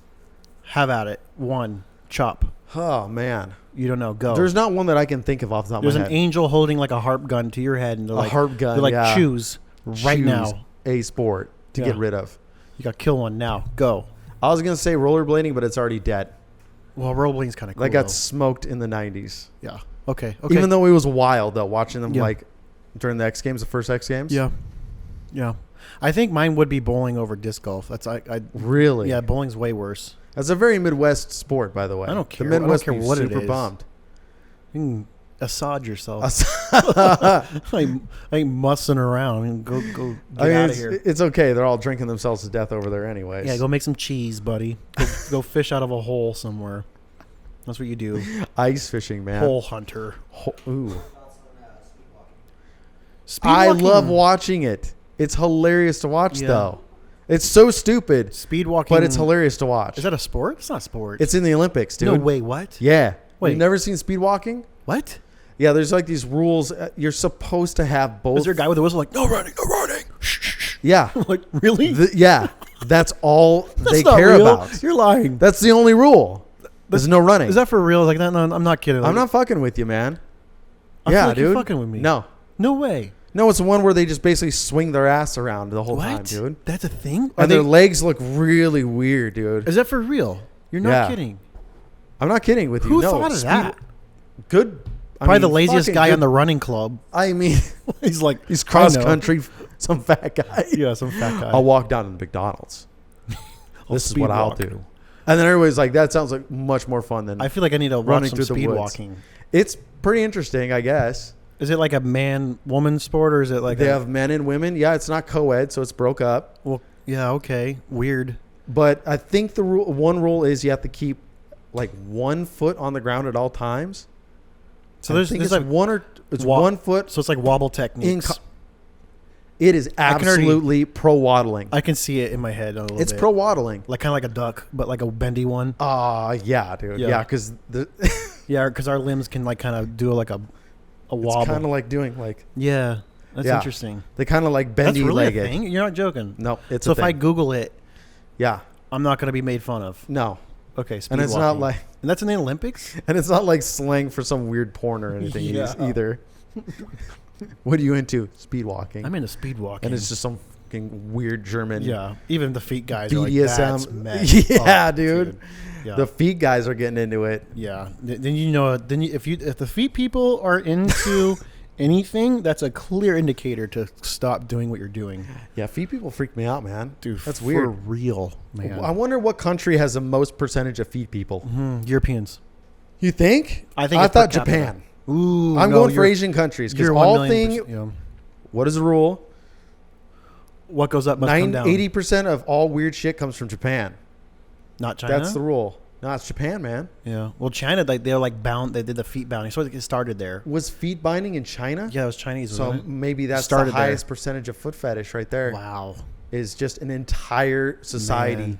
Have at it. One chop. Oh man, You don't know. Go. there's not one that I can think of off the top There's of an my head. angel holding like a harp gun to your head, and they're A like, harp gun, They're like, yeah. choose right Choose now. a sport to Yeah. get rid of. You got to kill one now. Go. I was gonna say rollerblading, but it's already dead. Well, rollerblading's kind of cool. That got though. smoked in the 90s. Yeah. Okay. Okay. Even though it was wild though, watching them Yeah. like during the X Games, the first X Games. Yeah. Yeah. I think mine would be bowling over disc golf. That's I Really? yeah, bowling's way worse. That's a very Midwest sport, by the way. I don't care. The Midwest I don't care would be what it super is. bummed. You can assad yourself. I ain't mussing around. I mean, go get out of here. It's okay. They're all drinking themselves to death over there anyways. Yeah, go make some cheese, buddy. Go fish out of a hole somewhere. That's what you do. Ice fishing, man. Hole hunter. Ooh. Speed I walking- love watching it. It's hilarious to watch, Yeah. though. It's so stupid, speed walking. but it's hilarious to watch. Is that a sport? It's not a sport. It's in the Olympics, dude. no way. What? Yeah. Wait. You've never seen speed walking? What? Yeah, there's like these rules. You're supposed to have both. Is there a guy with a whistle like, no running, no running? Shh, shh, shh. Yeah. Like, really? Yeah. That's all That's they not care real. about. You're lying. That's the only rule. There's no running. Is that for real? Like, no, I'm not kidding. Like, I'm not fucking with you, man. I feel Yeah, like dude. You're fucking with me. No. No way. No, it's the one where they just basically swing their ass around the whole What? time, dude. That's a thing? Are And their they, legs look really weird, dude. is that for real? You're not Yeah. kidding. I'm not kidding with you. Who no, thought of that? Good. Probably the laziest guy on the running club. I mean, He's like, he's I cross know. country, some fat guy. Yeah, some fat guy. I'll walk down to McDonald's. This is speed what I'll walk. do. And then everybody's like, that sounds like much more fun than I feel like I need to watch running some through the speed woods. walking. It's pretty interesting, I guess. Is it like a man-woman sport, or is it like They have men and women. Yeah, it's not co-ed, so it's broke up. Well, yeah, okay. Weird. But I think the one rule is you have to keep like 1 foot on the ground at all times. So I there's think like it's it's wa- 1 foot. So it's like wobble techniques. It is can already- absolutely pro waddling. I can see it in my head a little It's bit. pro waddling. Like kind of like a duck, but like a bendy one. Yeah, dude. Yeah. Yeah, because the Yeah, because our limbs can like kind of do like a it's wobble. kind of like doing like Yeah, that's Yeah. interesting. they kind of like bendy That's really leg a it. thing. You're not joking. No, it's So a if thing. I Google it, Yeah, I'm not going to be made fun of. no, Okay, speed and it's not walking. like And that's in the Olympics. slang for some weird porn or anything Yeah. either. What are you into? Speed walking. I'm into speed walking. and it's just some fucking weird German. yeah. Even the feet guys are like, BDSM. that's messed Yeah, up, dude. Yeah. The feet guys are getting into it. Yeah. Then you know. Then if the feet people are into anything, that's a clear indicator to stop doing what you're doing. Yeah, feet people freak me out, man. Dude, that's for weird. real, man. I wonder what country has the most percentage of feet people. Europeans. You think? I think I it's per thought capita. Japan. Ooh, I'm no, going for you're- Asian countries because You're all 1 million thing. yeah. What is the rule? What goes up must come down. 80% of all weird shit comes from Japan. Not China. That's the rule. No, it's Japan, man. Yeah. Well, China, like they're like bound. They did the feet bounding, so it started there. Was feet binding in China? Yeah, it was Chinese. So wasn't it? maybe that's Started the there. highest percentage of foot fetish right there. Wow. Is just an entire society. Man.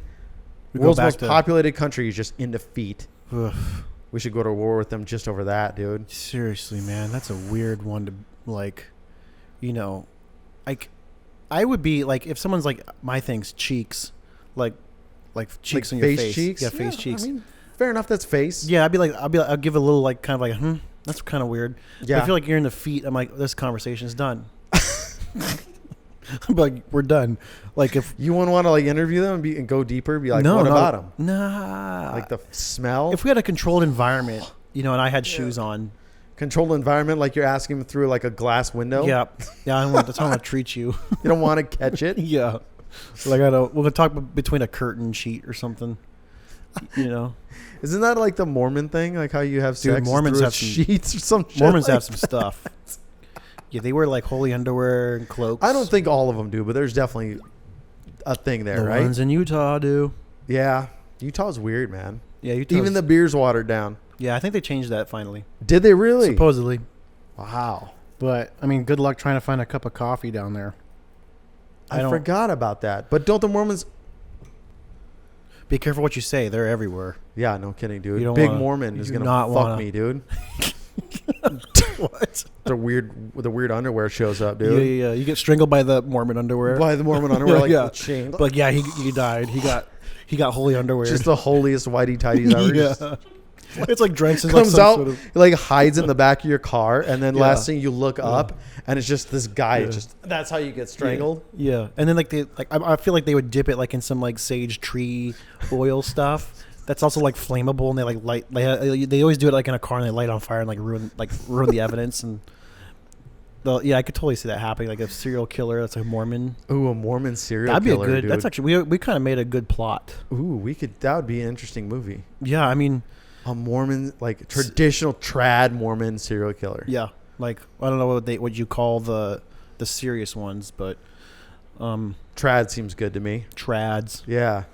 We World's go back most to populated country is just into feet. ugh. We should go to war with them just over that, dude. Seriously, man, that's a weird one to like. You know, like I would be like if someone's like my thing's cheeks, like cheeks Like on your face face. cheeks? Yeah, face cheeks. I mean, fair enough. That's face. Yeah, I'll give a little like kind of like that's kind of weird. But Yeah. I feel like you're in the feet. I'm like this conversation's done. I'm like we're done. Like if You wouldn't want to like interview them and go deeper. Be like, no, what no, about them? Nah. Like the smell. if we had a controlled environment, you know, and I had shoes on. Controlled environment, like you're asking them through like a glass window. Yeah, yeah. That's how I'm gonna treat you. You don't want to catch it. Yeah. Like we're gonna talk between a curtain sheet or something. You know, Isn't that like the Mormon thing? Like how you have Dude, sex Mormons through have some- sheets or some shit Mormons like have some stuff. Yeah, they wear like holy underwear and cloaks. I don't think all of them do, but there's definitely a thing there, the right? ones in Utah do. Yeah. Utah's weird, man. Yeah, Utah's, Even the beer's watered down. Yeah, I think they changed that finally. Did they really? Supposedly. Wow. But I mean, good luck trying to find a cup of coffee down there. I don't- forgot about that. But don't the Mormons... Be careful what you say. They're everywhere. Yeah, no kidding, dude. You don't Big wanna- Mormon you is do gonna not fuck wanna- me, dude. What? The weird underwear shows up, Yeah, dude. yeah, yeah. You get strangled by the Mormon underwear. By the Mormon underwear, like Yeah. the chain. But yeah, he died. He got holy underwear. Just the holiest whitey tighties ever. Just yeah. It's like drenched in like comes some out, sort of. like hides in the back of your car, and then Yeah. last thing you look up, and it's just this guy. Yeah. Just that's how you get strangled. Yeah, and then like I feel like they would dip it like in some like sage tree oil stuff. That's also like flammable, and they like light. They always do it like in a car, and they light on fire and like ruin the evidence. And I could totally see that happening. Like a serial killer that's a Mormon. Ooh, a Mormon serial That'd be killer. a good. Dude. That's actually we kind of made a good plot. Ooh, that would be an interesting movie. Yeah, I mean, A Mormon, like traditional trad Mormon serial killer. yeah, like I don't know what you call the serious ones, but Trad seems good to me. trads, Yeah,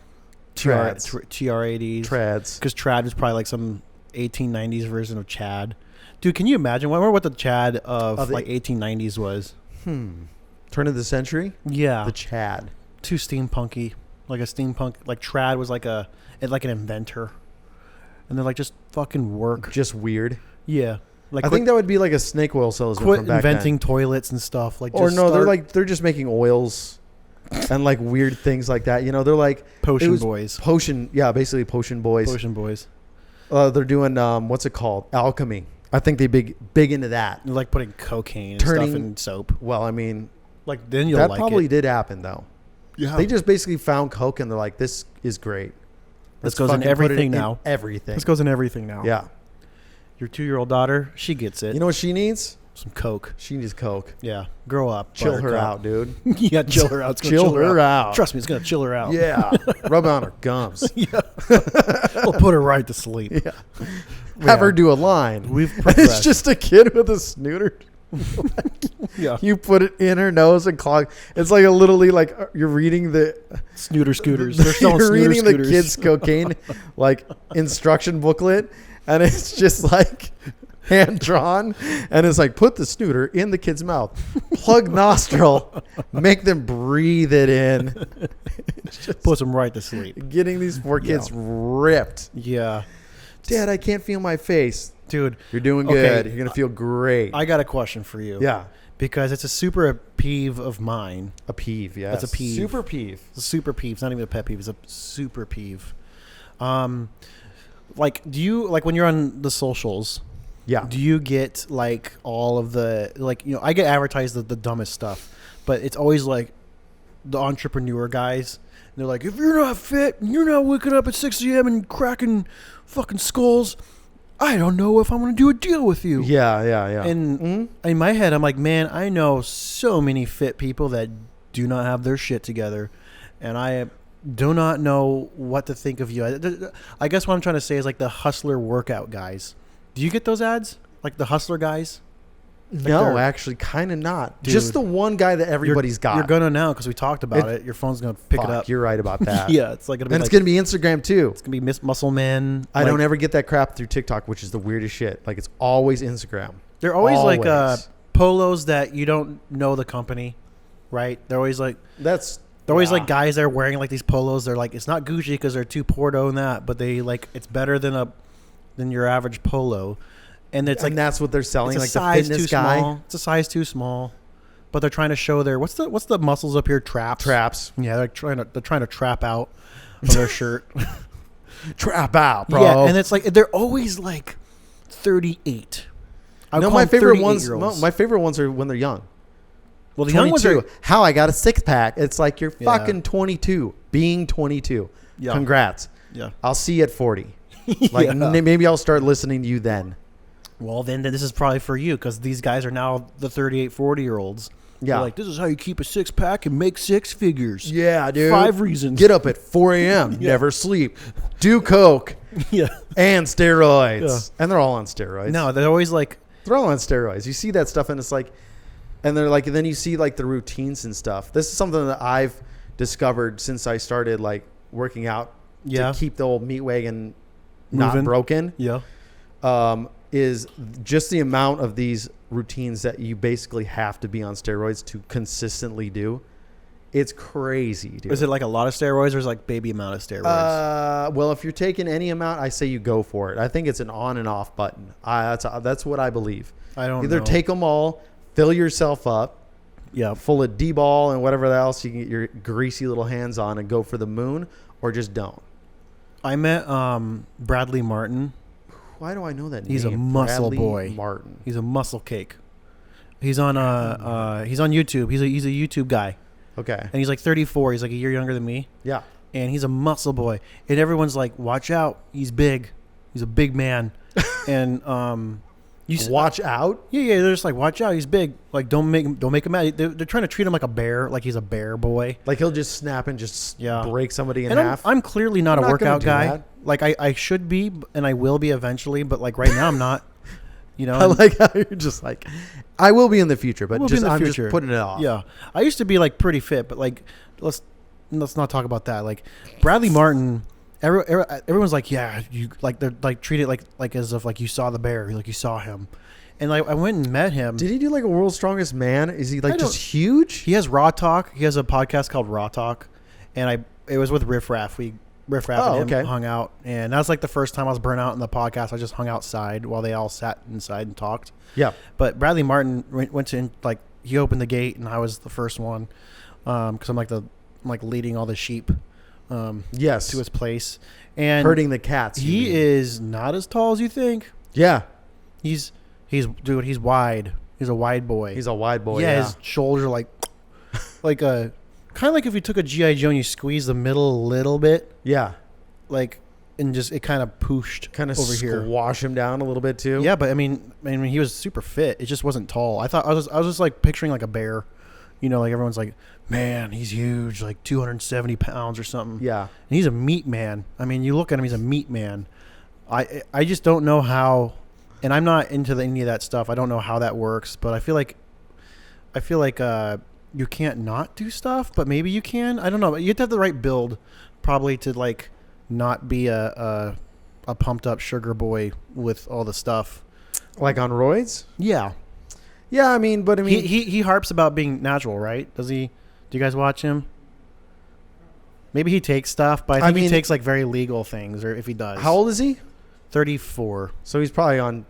TR80s, trads. because trad is probably like some 1890s version of Chad. Dude, can you imagine? I wonder what the Chad of like 1890s was. Turn of the century. Yeah, The Chad. too steampunky, like a steampunk. Like trad was like an inventor, and they're like just fucking work. Just weird. Yeah, like I think that would be like a snake oil salesman. quit from back inventing then. toilets and stuff. Like Or just no, start they're just making oils and like weird things like that. You know, they're like potion boys. Basically potion boys. Potion boys. They're doing what's it called? Alchemy. I think they big into that. They're like putting cocaine and stuff in soap. Well, I mean, Like then you'll that like probably it. did happen though. Yeah. They just basically found coke and they're like, this is great. This goes in fucking put it everything now. Everything. This goes in everything now. Yeah. Your 2-year-old daughter, she gets it. You know what she needs? Some coke. She needs coke. Yeah. Grow up. Chill her buttercup. out, dude. Yeah, chill her out. It's gonna Chill her out. Trust me, it's gonna chill her out. Yeah. Rub it on her gums. Yeah. We'll put her right to sleep. Yeah. Have her do a line. We've And progressed. it's just a kid with a snooter. Yeah. You put it in her nose and clog. It's like a literally like you're reading the Scooters. They're selling you're snooter reading scooters. the kids' cocaine like instruction booklet, and it's just like hand drawn, and it's like put the snooter in the kid's mouth, plug nostril, make them breathe it in. It's just Puts them right to sleep. getting these poor kids ripped. Yeah. Dad, I can't feel my face. Dude, You're doing Okay. good. You're gonna feel great. I got a question for you. Yeah. Because it's a super peeve of mine. A peeve, yeah. That's a peeve. Super peeve. It's a super peeve. It's not even a pet peeve. It's a super peeve. Like, do you, like when you're on the socials, Yeah. do you get like all of the, like, you know, I get advertised the dumbest stuff, but it's always like the entrepreneur guys. And they're like, if you're not fit, and you're not waking up at 6 a.m. and cracking fucking skulls, I don't know if I'm going to do a deal with you. Yeah. And in my head, I'm like, man, I know so many fit people that do not have their shit together. And I do not know what to think of you. I guess what I'm trying to say is like the hustler workout guys. Do you get those ads? Like the hustler guys? No, they're- actually, kind of not. Dude. Just the one guy that everybody's got. You're going to now because we talked about it. Your phone's going to pick Fuck, it up. You're right about that. Yeah, it's like going to be And like, it's going to be Instagram too. it's going to be Miss Muscle Man. I don't ever get that crap through TikTok, which is the weirdest shit. Like, it's always Instagram. They're always like Always. polos that you don't know the company, right? They're always like, They're always like guys that are wearing like these polos. They're like, it's not Gucci because they're too Porto and that, but they like, it's better than your average polo. And it's like, and that's what they're selling, it's a like the size fitness too guy. small. It's a size too small, but they're trying to show their, what's the muscles up here? Traps. Yeah. They're trying to trap out of their shirt. Trap out, bro. Yeah. And it's like, they're always like 38. No, my favorite ones. My favorite ones are when they're young. Well, the young ones are, How I got a 6-pack. It's like you're Yeah. fucking 22, being 22. Yeah. Congrats. yeah. I'll see you at 40. Like Yeah. maybe I'll start listening to you then. Well, then this is probably for you because these guys are now the 38, 40-year-olds. Yeah. Like, this is how you keep a 6-pack and make 6 figures. Yeah, dude. 5 reasons. Get up at 4 a.m. Yeah. Never sleep. Do coke Yeah. and steroids. Yeah. And they're all on steroids. No, they're always like, They're all on steroids. You see that stuff and it's like, and they're like, and then you see like the routines and stuff. This is something that I've discovered since I started like working out Yeah. to keep the old meat wagon not Moving. broken. yeah. Is just the amount of these routines that you basically have to be on steroids to consistently do It's crazy, dude. Is it like a lot of steroids or is it like baby amount of steroids? Well, if you're taking any amount, I say you go for it. I think it's an on and off button. That's what I believe. I don't Either know. take them all, fill yourself up, full of D-ball and whatever else you can get your greasy little hands on and go for the moon, or just don't. I met Bradley Martyn. Why do I know that name? He's a muscle Bradley boy. Martyn. He's a muscle cake. He's on YouTube. He's a YouTube guy. Okay. And he's like 34. He's like a year younger than me. Yeah. And he's a muscle boy. And everyone's like, watch out. He's big. He's a big man. And watch out? Yeah. They're just like, watch out. He's big. Like, don't make him mad. They're trying to treat him like a bear. Like he's a bear boy. Like he'll just snap and just break somebody in half. I'm clearly not a not workout gonna do guy. that. Like I should be, and I will be eventually. But like right now, I'm not. You know, I like how you're just like, I will be in the future, but I'm just future. putting it off. Yeah, I used to be like pretty fit, but like let's not talk about that. Like Bradley Martyn, everyone's like, yeah, you like they're like treat it like as if like you saw the bear, like you saw him, and like I went and met him. Did he do like a World's Strongest Man? Is he like just huge? He has Raw Talk. He has a podcast called Raw Talk, and it was with Riff Raff. Riff Raff and him hung out, and that was like the first time I was burnt out in the podcast. I just hung outside while they all sat inside and talked. Yeah. But Bradley Martyn went to like he opened the gate, and I was the first one because I'm like leading all the sheep. Yes. To his place and herding the cats. He is not as tall as you think. Yeah. He's wide. He's a wide boy. He's a wide boy. Yeah. His shoulders are like a. Kind of like if you took a G.I. Joe and you squeezed the middle a little bit. Yeah. Like, and just, it kind of pushed kind of over here. Squash him down a little bit too. Yeah, but I mean, he was super fit. It just wasn't tall. I was just like picturing like a bear. You know, like everyone's like, man, he's huge, like 270 pounds or something. Yeah. And he's a meat man. I mean, you look at him, he's a meat man. I just don't know how, and I'm not into any of that stuff. I don't know how that works, but I feel like you can't not do stuff, but maybe you can. I don't know. You have to have the right build, probably, to like not be a pumped up sugar boy with all the stuff. Like on roids? Yeah. Yeah, I mean, he harps about being natural, right? Does he? Do you guys watch him? Maybe he takes stuff, but I think he takes like very legal things, or if he does. How old is he? 34. So he's probably on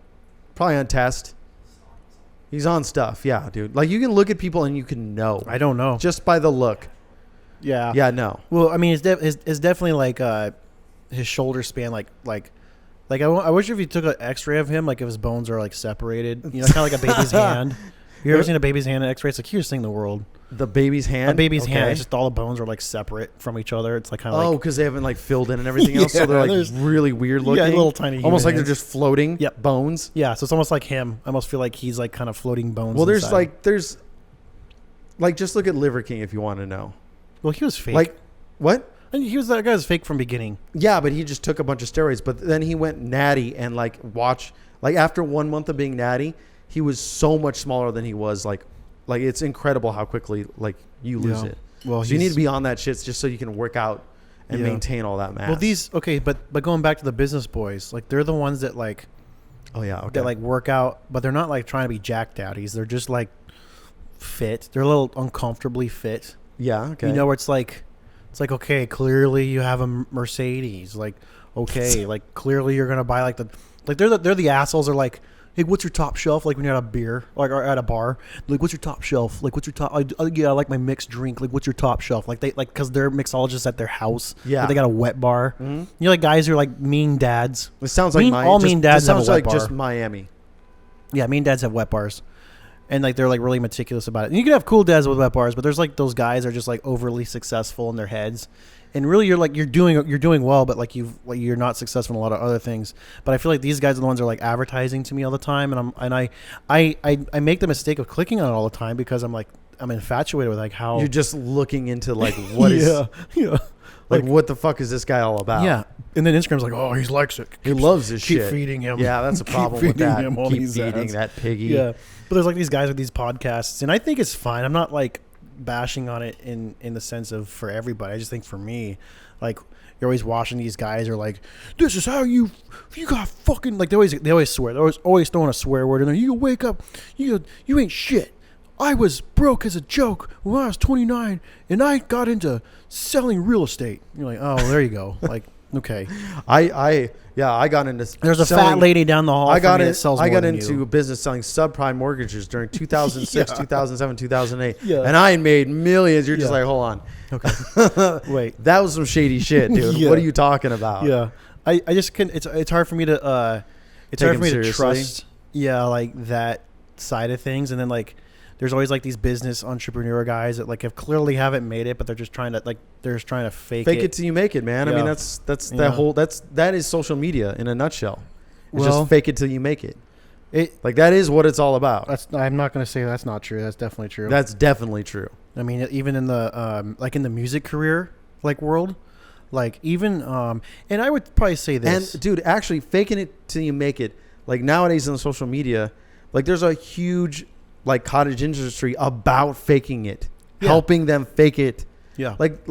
test. He's on stuff, yeah, dude. Like you can look at people and you can know. I don't know. Just by the look. Yeah. Yeah, no. Well, I mean, it's definitely like his shoulder span, like I wish if you took an X-ray of him, like if his bones are like separated, you know, kind of like a baby's hand. You ever seen a baby's hand X-ray? It's the cutest thing in the world. The baby's hand? A baby's hand. It's just all the bones are like separate from each other. It's like kind of because they haven't like filled in and everything else, so they're like really weird looking. Yeah, little tiny. Almost like hands. they're just floating. Yep. Bones. Yeah, so it's almost like him. I almost feel like he's like kind of floating bones. Well, there's inside. just look at Liver King if you want to know. Well, he was fake. Like what? And that guy was fake from beginning. Yeah, but he just took a bunch of steroids. But then he went natty and after 1 month of being natty, he was so much smaller than he was like it's incredible how quickly like you lose it. Well, so you need to be on that shit just so you can work out and maintain all that mass. Well, but going back to the business boys, like they're the ones that like, that like work out, but they're not like trying to be jack daddies. They're just like fit. They're a little uncomfortably fit. Yeah. Okay. You know, where it's like, okay, clearly you have a Mercedes. Like, okay, like clearly you're gonna buy they're the assholes. Are like, hey, what's your top shelf? Like when you're at a beer, like or at a bar, like what's your top shelf? Like what's your top? I like my mixed drink. Like what's your top shelf? Like because they're mixologists at their house. Yeah, like they got a wet bar. Mm-hmm. You know, like guys who are like mean dads. It sounds like mean dads have a wet bar. Just Miami. Yeah, mean dads have wet bars, and like they're like really meticulous about it. And you can have cool dads with wet bars, but there's like those guys that are just like overly successful in their heads. And really, you're doing well, but like you're not successful in a lot of other things. But I feel like these guys are the ones that are like advertising to me all the time, and I make the mistake of clicking on it all the time because I'm infatuated with like how you're just looking into like what is like what the fuck is this guy all about? Yeah, and then Instagram's like, oh, he likes it. He loves this shit. Keep feeding him. Yeah, that's a problem with that. Keep feeding ads. that piggy. Yeah, but there's like these guys with these podcasts, and I think it's fine. I'm not like bashing on it in the sense of for everybody. I just think for me, like you're always watching these guys are like, this is how you got fucking like they always swear. They're always throwing a swear word in there. You wake up, you ain't shit. I was broke as a joke when I was 29 and I got into selling real estate. You're like, oh, there you go. Like, okay. I got into. There's a fat lady down the hall. I got into into business selling subprime mortgages during 2006, 2007, 2008, Yeah. and I made millions. You're just like, hold on, Okay. Wait. that was some shady shit, dude. Yeah. What are you talking about? Yeah. I just can. It's hard for me to. It's Take hard for me him to seriously. trust. Yeah, like that side of things, and then like. There's always like these business entrepreneur guys that like have clearly haven't made it, but they're just trying to fake Fake it till you make it, man. I Yeah. mean, that's Yeah. that is social media in a nutshell. It's Well- just fake it till you make it. It. Like that is what it's all about. I'm not going to say that's not true. That's definitely true. That's definitely true. I mean, even in the like in the music career like world, like even and I would probably say this. And dude, actually faking it till you make it. Like nowadays on social media, like there's a huge like cottage industry about faking it, Yeah. helping them fake it. Yeah. Like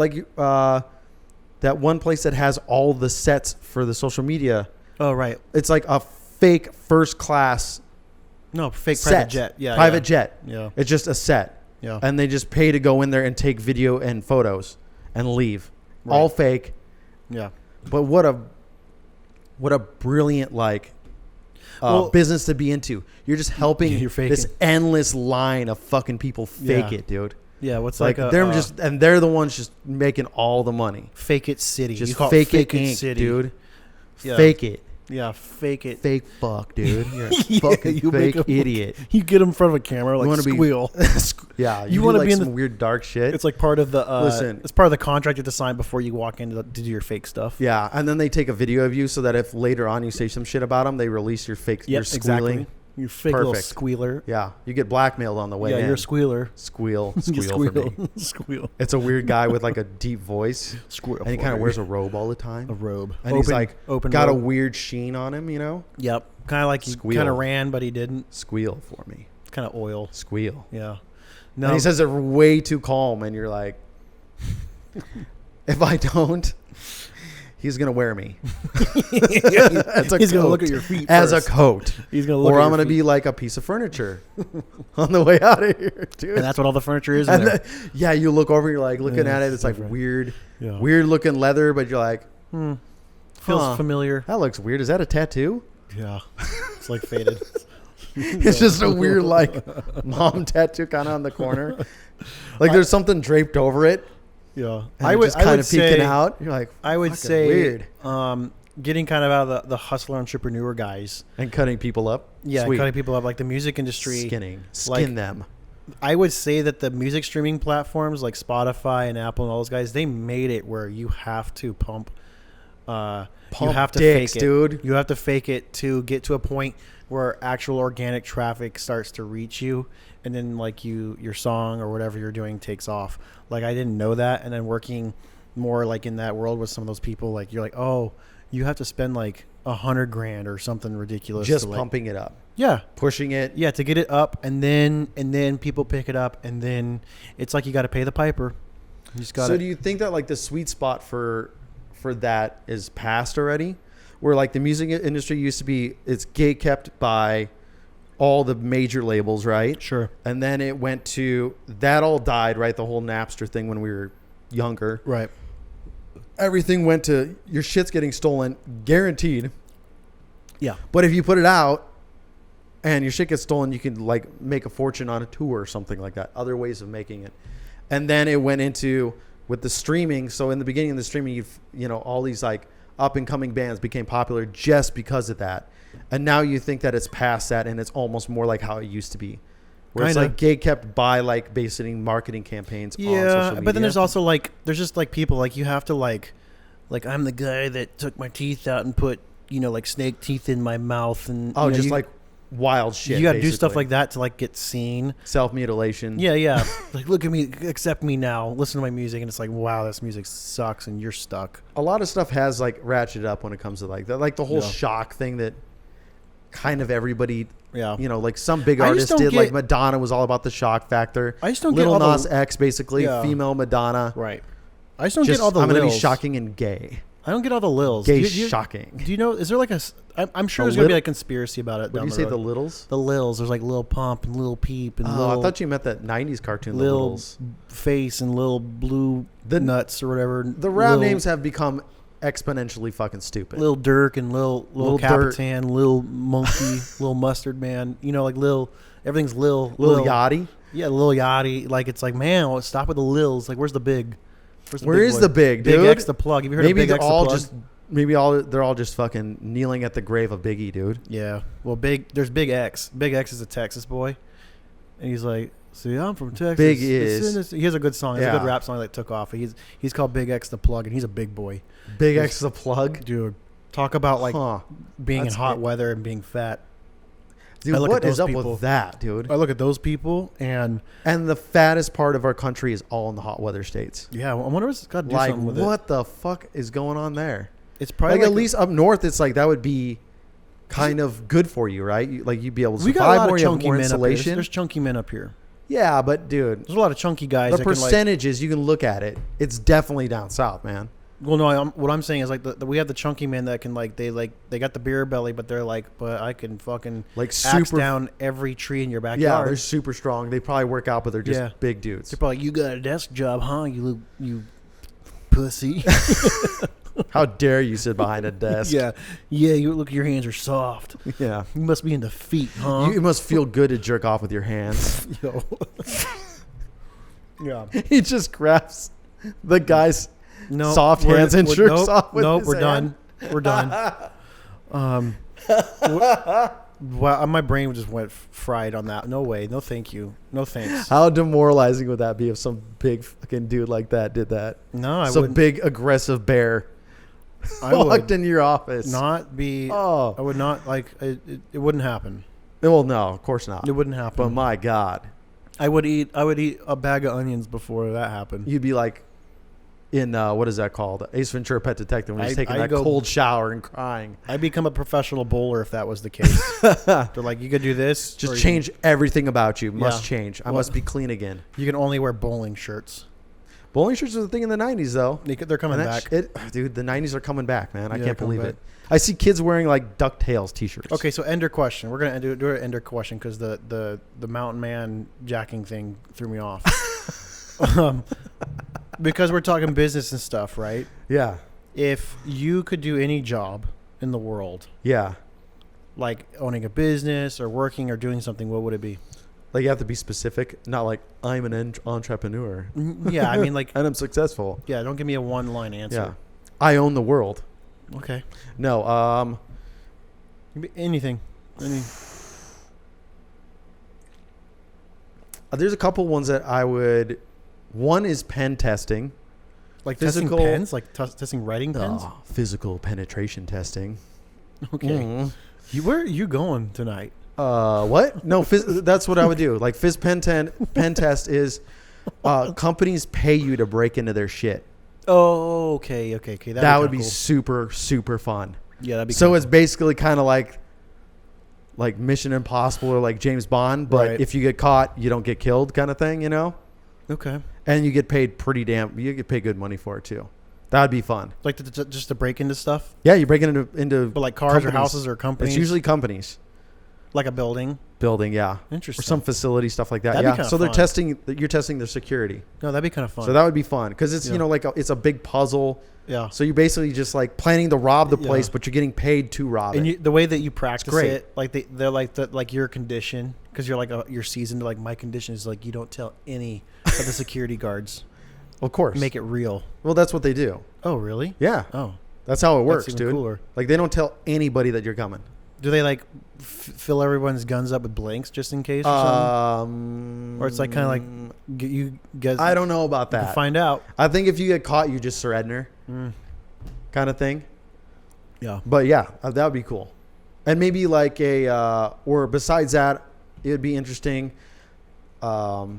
that one place that has all the sets for the social media. Oh right. It's like a fake first class No, fake set. private jet. Yeah. Private jet. Yeah. It's just a set. Yeah. And they just pay to go in there and take video and photos and leave. Right. All fake. Yeah. But what a brilliant business to be into. You're just helping You're faking. this endless line of fucking people fake Yeah. it, dude. Yeah. What's Like like, they're the ones just making all the money. fake it city. Just You call fake it, Inc., Inc., dude. Yeah. Fake it. Yeah. Fake it. Fake fuck, dude. You're a Yeah, fucking you make fake 'em- idiot. You get them in front of a camera like wanna be- squeal. Yeah, You do wanna like be in some the- weird dark shit. It's like part of the Listen. It's part of the contract you have to sign before you walk in to do your fake stuff. Yeah, and then they take a video of you so that if later on you say some shit about them, they release your fake, your Yep, squealing. exactly. You fake little Perfect. squealer. Yeah, you get blackmailed on the way Yeah, in. you're a squealer. Squeal, You squeal for me. Squeal. It's a weird guy with like a deep voice, Squeal. and he kind of wears a robe all the time. a robe. And he's like open got a robe. weird sheen on him, you know. Yep. Kind of like he Squeal. kind of ran, but he didn't. Squeal for me. It's kind of oil. Squeal. Yeah. No. And he says it way too calm, and you're like, if I don't, he's gonna wear me. He's gonna look at your feet as first. a coat. He's gonna look Or at I'm your gonna feet. be like a piece of furniture on the way out of here, dude. And that's what all the furniture is in And there. then, yeah, you look over, you're like looking Yeah, at it. it's It's like different. weird, Yeah. weird looking leather, but you're like, Feels huh. familiar. that looks weird. Is that a tattoo? Yeah. It's like faded. It's just a weird like mom tattoo kind of on the corner. Like there's something draped over it. Yeah. And I would kind of peeking out. You're like, I would fucking say weird. Getting kind of out of the hustler entrepreneur guys. And cutting people up. Yeah, Sweet. cutting people up like the music industry. Skin like- them. I would say that the music streaming platforms like Spotify and Apple and all those guys, they made it where you have to pump you have to dicks, fake it. dude. You have to fake it to get to a point where actual organic traffic starts to reach you, and then like your song or whatever you're doing takes off. Like I didn't know that, and then working more like in that world with some of those people, like you're like, oh, you have to spend like $100,000 or something ridiculous Just to, like, pumping it up. Yeah. Pushing it. Yeah, to get it up, and then people pick it up, and then it's like you got to pay the piper. You just got So do you think that like the sweet spot for that is past already? Where like the music industry used to be, it's gate kept by all the major labels, right? Sure. And then it went to, that all died, right? The whole Napster thing when we were younger. Right. Everything went to, your shit's getting stolen, guaranteed. Yeah. But if you put it out and your shit gets stolen, you can like make a fortune on a tour or something like that. Other ways of making it. And then it went into with the streaming. So in the beginning of the streaming, you know, all these like up and coming bands became popular just because of that. And now you think that it's past that and it's almost more like how it used to be. Where it's Kinda. like gate kept by like basically marketing campaigns on social Yeah, media. but then there's also like there's just like people like you have to like I'm the guy that took my teeth out and put, you know, like snake teeth in my mouth, and oh, you know, just you, like wild shit. you got to do stuff basically. like that to like get seen. Self-mutilation. Yeah. Like look at me, accept me now, listen to my music, and it's like, wow, this music sucks and you're stuck. A lot of stuff has like ratcheted up when it comes to like that, like the whole Yeah. shock thing that kind of everybody, Yeah. you know, like some big I just artists don't did. Like get- Madonna was all about the shock factor. I just don't get Little all the- Nas X, basically Yeah. female Madonna. Right. I just don't Just get all the I'm gonna be lils. shocking and gay. I don't get all the lils. Gay shocking. Do you know? Is there like I'm sure The there's gonna be lit- like a conspiracy about it. What do you say, the littles? The Lils. There's like Lil Pump and Lil Peep and Oh, Lil I thought you meant that 90s cartoon, the Lil littles. Face and Lil Blue Nuts or whatever. The rap names have become exponentially fucking stupid. Lil Dirk and Lil Lil Capitan, Lil Monkey, Lil Mustard Man. You know, like everything's Lil Yachty. Yeah, Lil Yachty. Like it's like, man, well, stop with the Lils. Like, where's the big? Where is the big, dude? Big X the Plug. Have you heard of Big X the Plug? They're all just fucking kneeling at the grave of Biggie, dude. Yeah. Well, there's Big X. Big X is a Texas boy, and he's like, "See, I'm from Texas." He has a good song. He has a good rap song that took off. He's called Big X the Plug, and he's a big boy. Big X the Plug, dude. Talk about like being in hot weather and being fat. Dude, what is up with that, dude? I look at those people, and the fattest part of our country is all in the hot weather states. Yeah, I wonder what's got to do like, something with it. What the fuck is going on there? It's probably like at least up north, it's like that would be kind of good for you, right? You'd be able to survive. We got a lot more, of chunky more men insulation. up here. There's chunky men up here. Yeah, but dude, there's a lot of chunky guys. The percentages, you can look at it. It's definitely down south, man. Well, no, what I'm saying is like we have the chunky men that can they got the beer belly, but they're like, but I can fucking axe down every tree in your backyard. Yeah, they're super strong. They probably work out, but they're just big dudes. They're probably like, you got a desk job, huh? You pussy. How dare you sit behind a desk? Yeah. You look, your hands are soft. Yeah, you must be into feet, huh? You must feel good to jerk off with your hands. Yo. Yeah. He just grabs the guy's soft hands and jerks off with his hand. We're done. Well, my brain just went fried on that. No way. No, thank you. No thanks. How demoralizing would that be if some big fucking dude like that did that? No, I wouldn't. Some big aggressive bear walked into your office. Not be. I would not like it. It wouldn't happen. Well, no, of course not. It wouldn't happen. But my God, I would eat a bag of onions before that happened. You'd be like in what is that called? Ace Ventura: Pet Detective, when he's taking that cold shower and crying. I'd become a professional bowler if that was the case. They're like, you could do this. Just change everything about you. Must change. I must be clean again. You can only wear bowling shirts. Bowling shirts was a thing in the 90s, though. They're coming back. Dude, the 90s are coming back, man. I can't believe it. I see kids wearing like DuckTales t-shirts. Okay, so ender question. We're going to do an ender question because the mountain man jacking thing threw me off. Because we're talking business and stuff, right? Yeah. If you could do any job in the world, like owning a business or working or doing something, what would it be? Like, you have to be specific, not like I'm an entrepreneur. Yeah, I mean, like, and I'm successful. Yeah, don't give me a one-line answer. Yeah, I own the world. Okay. No. Anything. There's a couple ones that I would. One is pen testing. Like physical, testing pens? Like testing writing pens? Physical penetration testing. Okay. Mm-hmm. Where are you going tonight? What? No, that's what I would do. Like pen test is companies pay you to break into their shit. Oh, okay. That would be cool. Super, super fun. Yeah, that'd be so cool. It's basically kind of like Mission Impossible or like James Bond, but if you get caught, you don't get killed kind of thing, you know? Okay. And you get paid you get paid good money for it too. That'd be fun. Like just to break into stuff? Yeah, you break into but like cars companies. Or houses or companies? It's usually companies. Like a building? Building, yeah. Interesting. Or some facility, stuff like that. That'd be so fun. You're testing their security. No, that'd be kind of fun. So that would be fun because it's, like it's a big puzzle. Yeah. So you're basically just like planning to rob the place, but you're getting paid to rob it. The way that you practice it, like they're like your condition, because you're like you're seasoned. Like my condition is like you don't tell any of the security guards. Of course. Make it real. Well, that's what they do. Oh, really? Yeah. Oh, that's how it works, that's dude. Cooler. Like they don't tell anybody that you're coming. Do they like fill everyone's guns up with blanks just in case or something? Or it's like kind of like you guys. I don't know about that. Find out. I think if you get caught, you just surrender, kind of thing. Yeah. But yeah, that would be cool. And maybe like or besides that, it would be interesting. Like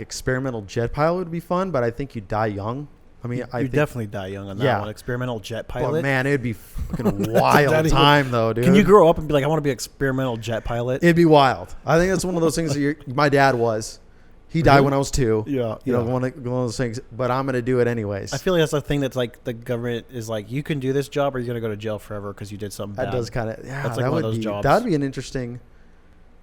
experimental jet pilot would be fun, but I think you die young. I mean, I think definitely die young on that one. Experimental jet pilot. Oh, man, it'd be fucking wild time though, dude. Can you grow up and be like, I want to be an experimental jet pilot? It'd be wild. I think that's one of those things that my dad was, He died when I was 2. Yeah, You know, one of those things. But I'm gonna do it anyways. I feel like that's the thing that's like the government is like, you can do this job or you're gonna go to jail forever because you did something that bad. does kind of That's like that one of would those be jobs. that'd be an interesting.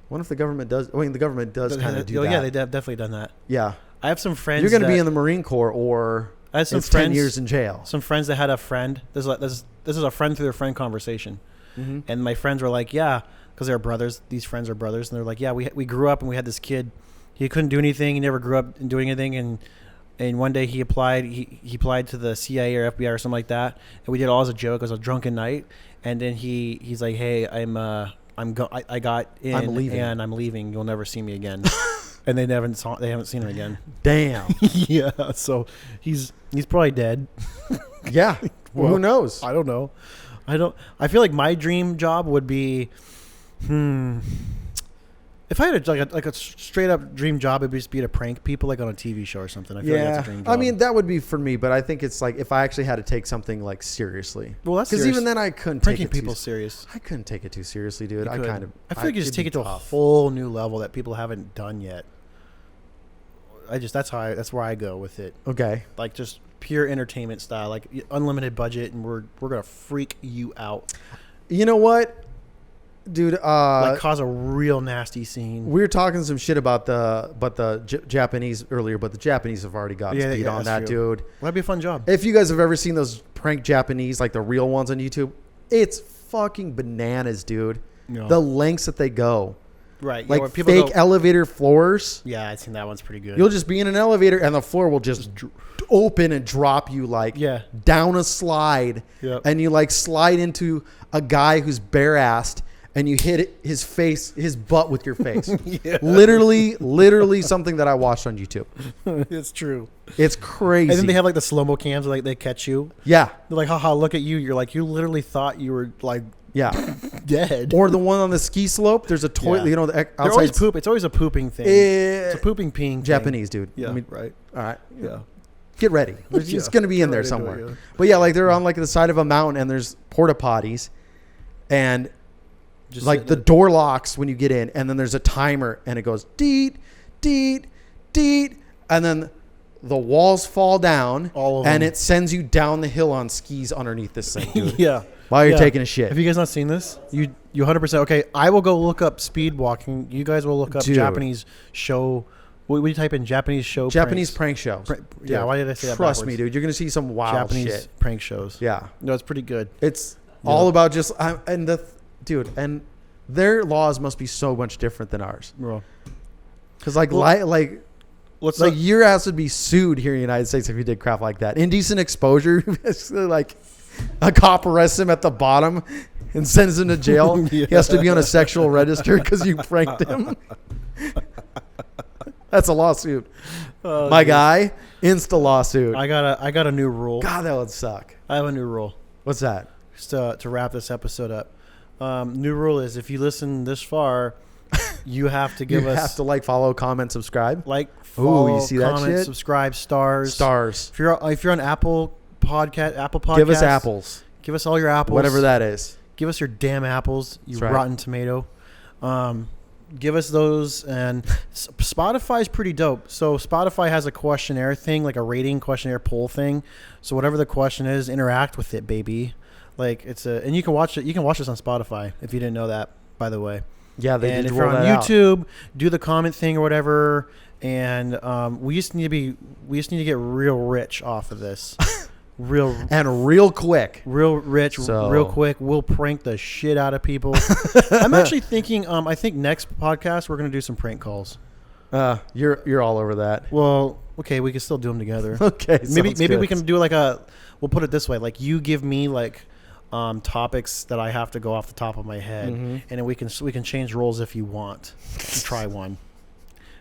What if the government does? I mean, the government does kind of do that. Yeah, they've definitely done that. Yeah, I have some friends. you're gonna be in the Marine Corps or I had some it's friends, 10 years in jail. Some friends that had a friend. This is a friend through a friend conversation, and my friends were like, yeah, because they're brothers. These friends are brothers, and they're like, yeah, we grew up and we had this kid. He couldn't do anything. He never grew up in doing anything, and one day he applied. He applied to the CIA or FBI or something like that, and we did it all as a joke. It was a drunken night, and then he's like, hey, I got in. I'm leaving. And I'm leaving. You'll never see me again. And they haven't seen him again. Damn. Yeah, so he's probably dead. Yeah. Well, who knows? I don't know. I feel like my dream job would be, if I had a straight up dream job, it'd just be to prank people like on a TV show or something. I feel like that's a dream job. I mean, that would be for me, but I think it's like if I actually had to take something like seriously. Well, that's because even then I couldn't pranking take it people serious. I couldn't take it too seriously, dude. I feel like you just it'd take be it to a tough. whole new level that people haven't done yet. That's where I go with it. Okay. Like just pure entertainment style, like unlimited budget, and we're gonna freak you out. You know what, dude? Like cause a real nasty scene. We were talking some shit about the Japanese earlier, but the Japanese have already got us beat on that, true. dude. Well, that'd be a fun job. If you guys have ever seen those prank Japanese, like the real ones on YouTube, it's fucking bananas, dude. No. The lengths that they go. Right. Like yeah, people fake elevator floors. Yeah, I seen that one's pretty good. You'll just be in an elevator and the floor will just open and drop you like down a slide. Yep. And you like slide into a guy who's bare-assed and you hit his butt with your face. Yeah. Literally something that I watched on YouTube. It's true. It's crazy. And then they have like the slow-mo cams where like they catch you. Yeah. They're like, haha, look at you. You're like, you literally thought you were like dead. Or the one on the ski slope. There's a toilet, you know, They're outside. always poop. It's always a pooping thing. It's a pooping peeing Japanese, dude. Yeah, I mean, right. All right. Yeah. Get ready. It's going to be in there Get ready to somewhere. it, yeah. But yeah, like they're on like the side of a mountain and there's porta potties and Just like the door locks when you get in and then there's a timer and it goes deet, deet, deet. And then the walls fall down All of and them. it sends you down the hill on skis underneath this thing, dude. Yeah. While you're taking a shit. Have you guys not seen this? You 100%. Okay, I will go look up speed walking. You guys will look up Dude. Japanese show. What do you type in Japanese show? Japanese pranks? prank shows. Yeah, why did I say that Trust backwards? me, dude. You're going to see some wild Japanese shit. prank shows. Yeah. No, it's pretty good. It's all about just and their laws must be so much different than ours. Well, Because like let's your ass would be sued here in the United States if you did crap like that. Indecent exposure, basically like a cop arrests him at the bottom and sends him to jail. Yeah. He has to be on a sexual register because you pranked him. That's a lawsuit. My guy, insta lawsuit. I got a new rule. God, that would suck. I have a new rule. What's that? Just to wrap this episode up. New rule is if you listen this far, you have to give You us have to like, follow, comment, subscribe. like, follow, you see that comment, shit? subscribe, stars. Stars. If you're on Apple Podcast, Give us apples. Give us all your apples. Whatever that is. Give us your damn apples, you That's right. rotten tomato. Give us those. And Spotify's pretty dope. So Spotify has a questionnaire thing, like a rating questionnaire poll thing. So whatever the question is, interact with it, baby. Like and you can watch it. You can watch this on Spotify if you didn't know that, by the way. Yeah, they And did if you're roll on that out. YouTube, do the comment thing or whatever. And we just need to get real rich off of this. Real quick. real rich, So- real quick. We'll prank the shit out of people. I'm actually thinking. I think next podcast we're gonna do some prank calls. You're all over that. Well, okay, we can still do them together. Okay, maybe sounds we good. can do like we'll put it this way. Like you give me like topics that I have to go off the top of my head, and then we can change roles if you want. Try one,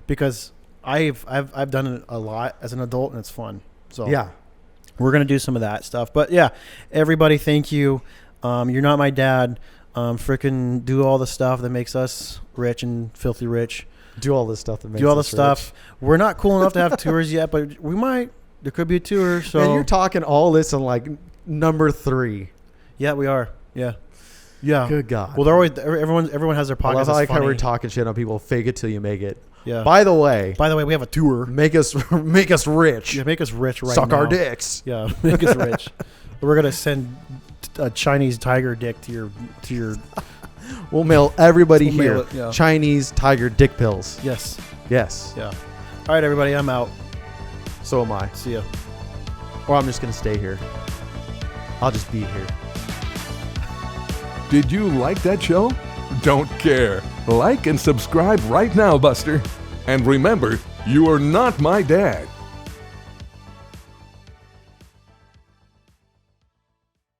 because I've done it a lot as an adult and it's fun. So Yeah. we're going to do some of that stuff. But yeah, everybody, thank you. You're not my dad. Frickin' do all the stuff that makes us rich and filthy rich. Do all this stuff that makes Do all the us stuff. rich. We're not cool enough to have tours yet, but we might. There could be a tour. So And you're talking all this on like number 3. yeah, we are. Yeah. Yeah. Good God. Well, they're always everyone has their I podcast. love how that's how we're funny. talking shit on people. Fake it till you make it. Yeah. By the way, we have a tour. make us rich. Yeah, make us rich right Suck now. our dicks. Yeah, make us rich. We're gonna send a Chinese tiger dick to your. We'll mail everybody We'll here mail it, yeah. Chinese tiger dick pills. Yes. Yes. Yeah. All right, everybody. I'm out. So am I. See ya. Or I'm just gonna stay here. I'll just be here. Did you like that show? Don't care. Like and subscribe right now, Buster. And remember, you are not my dad.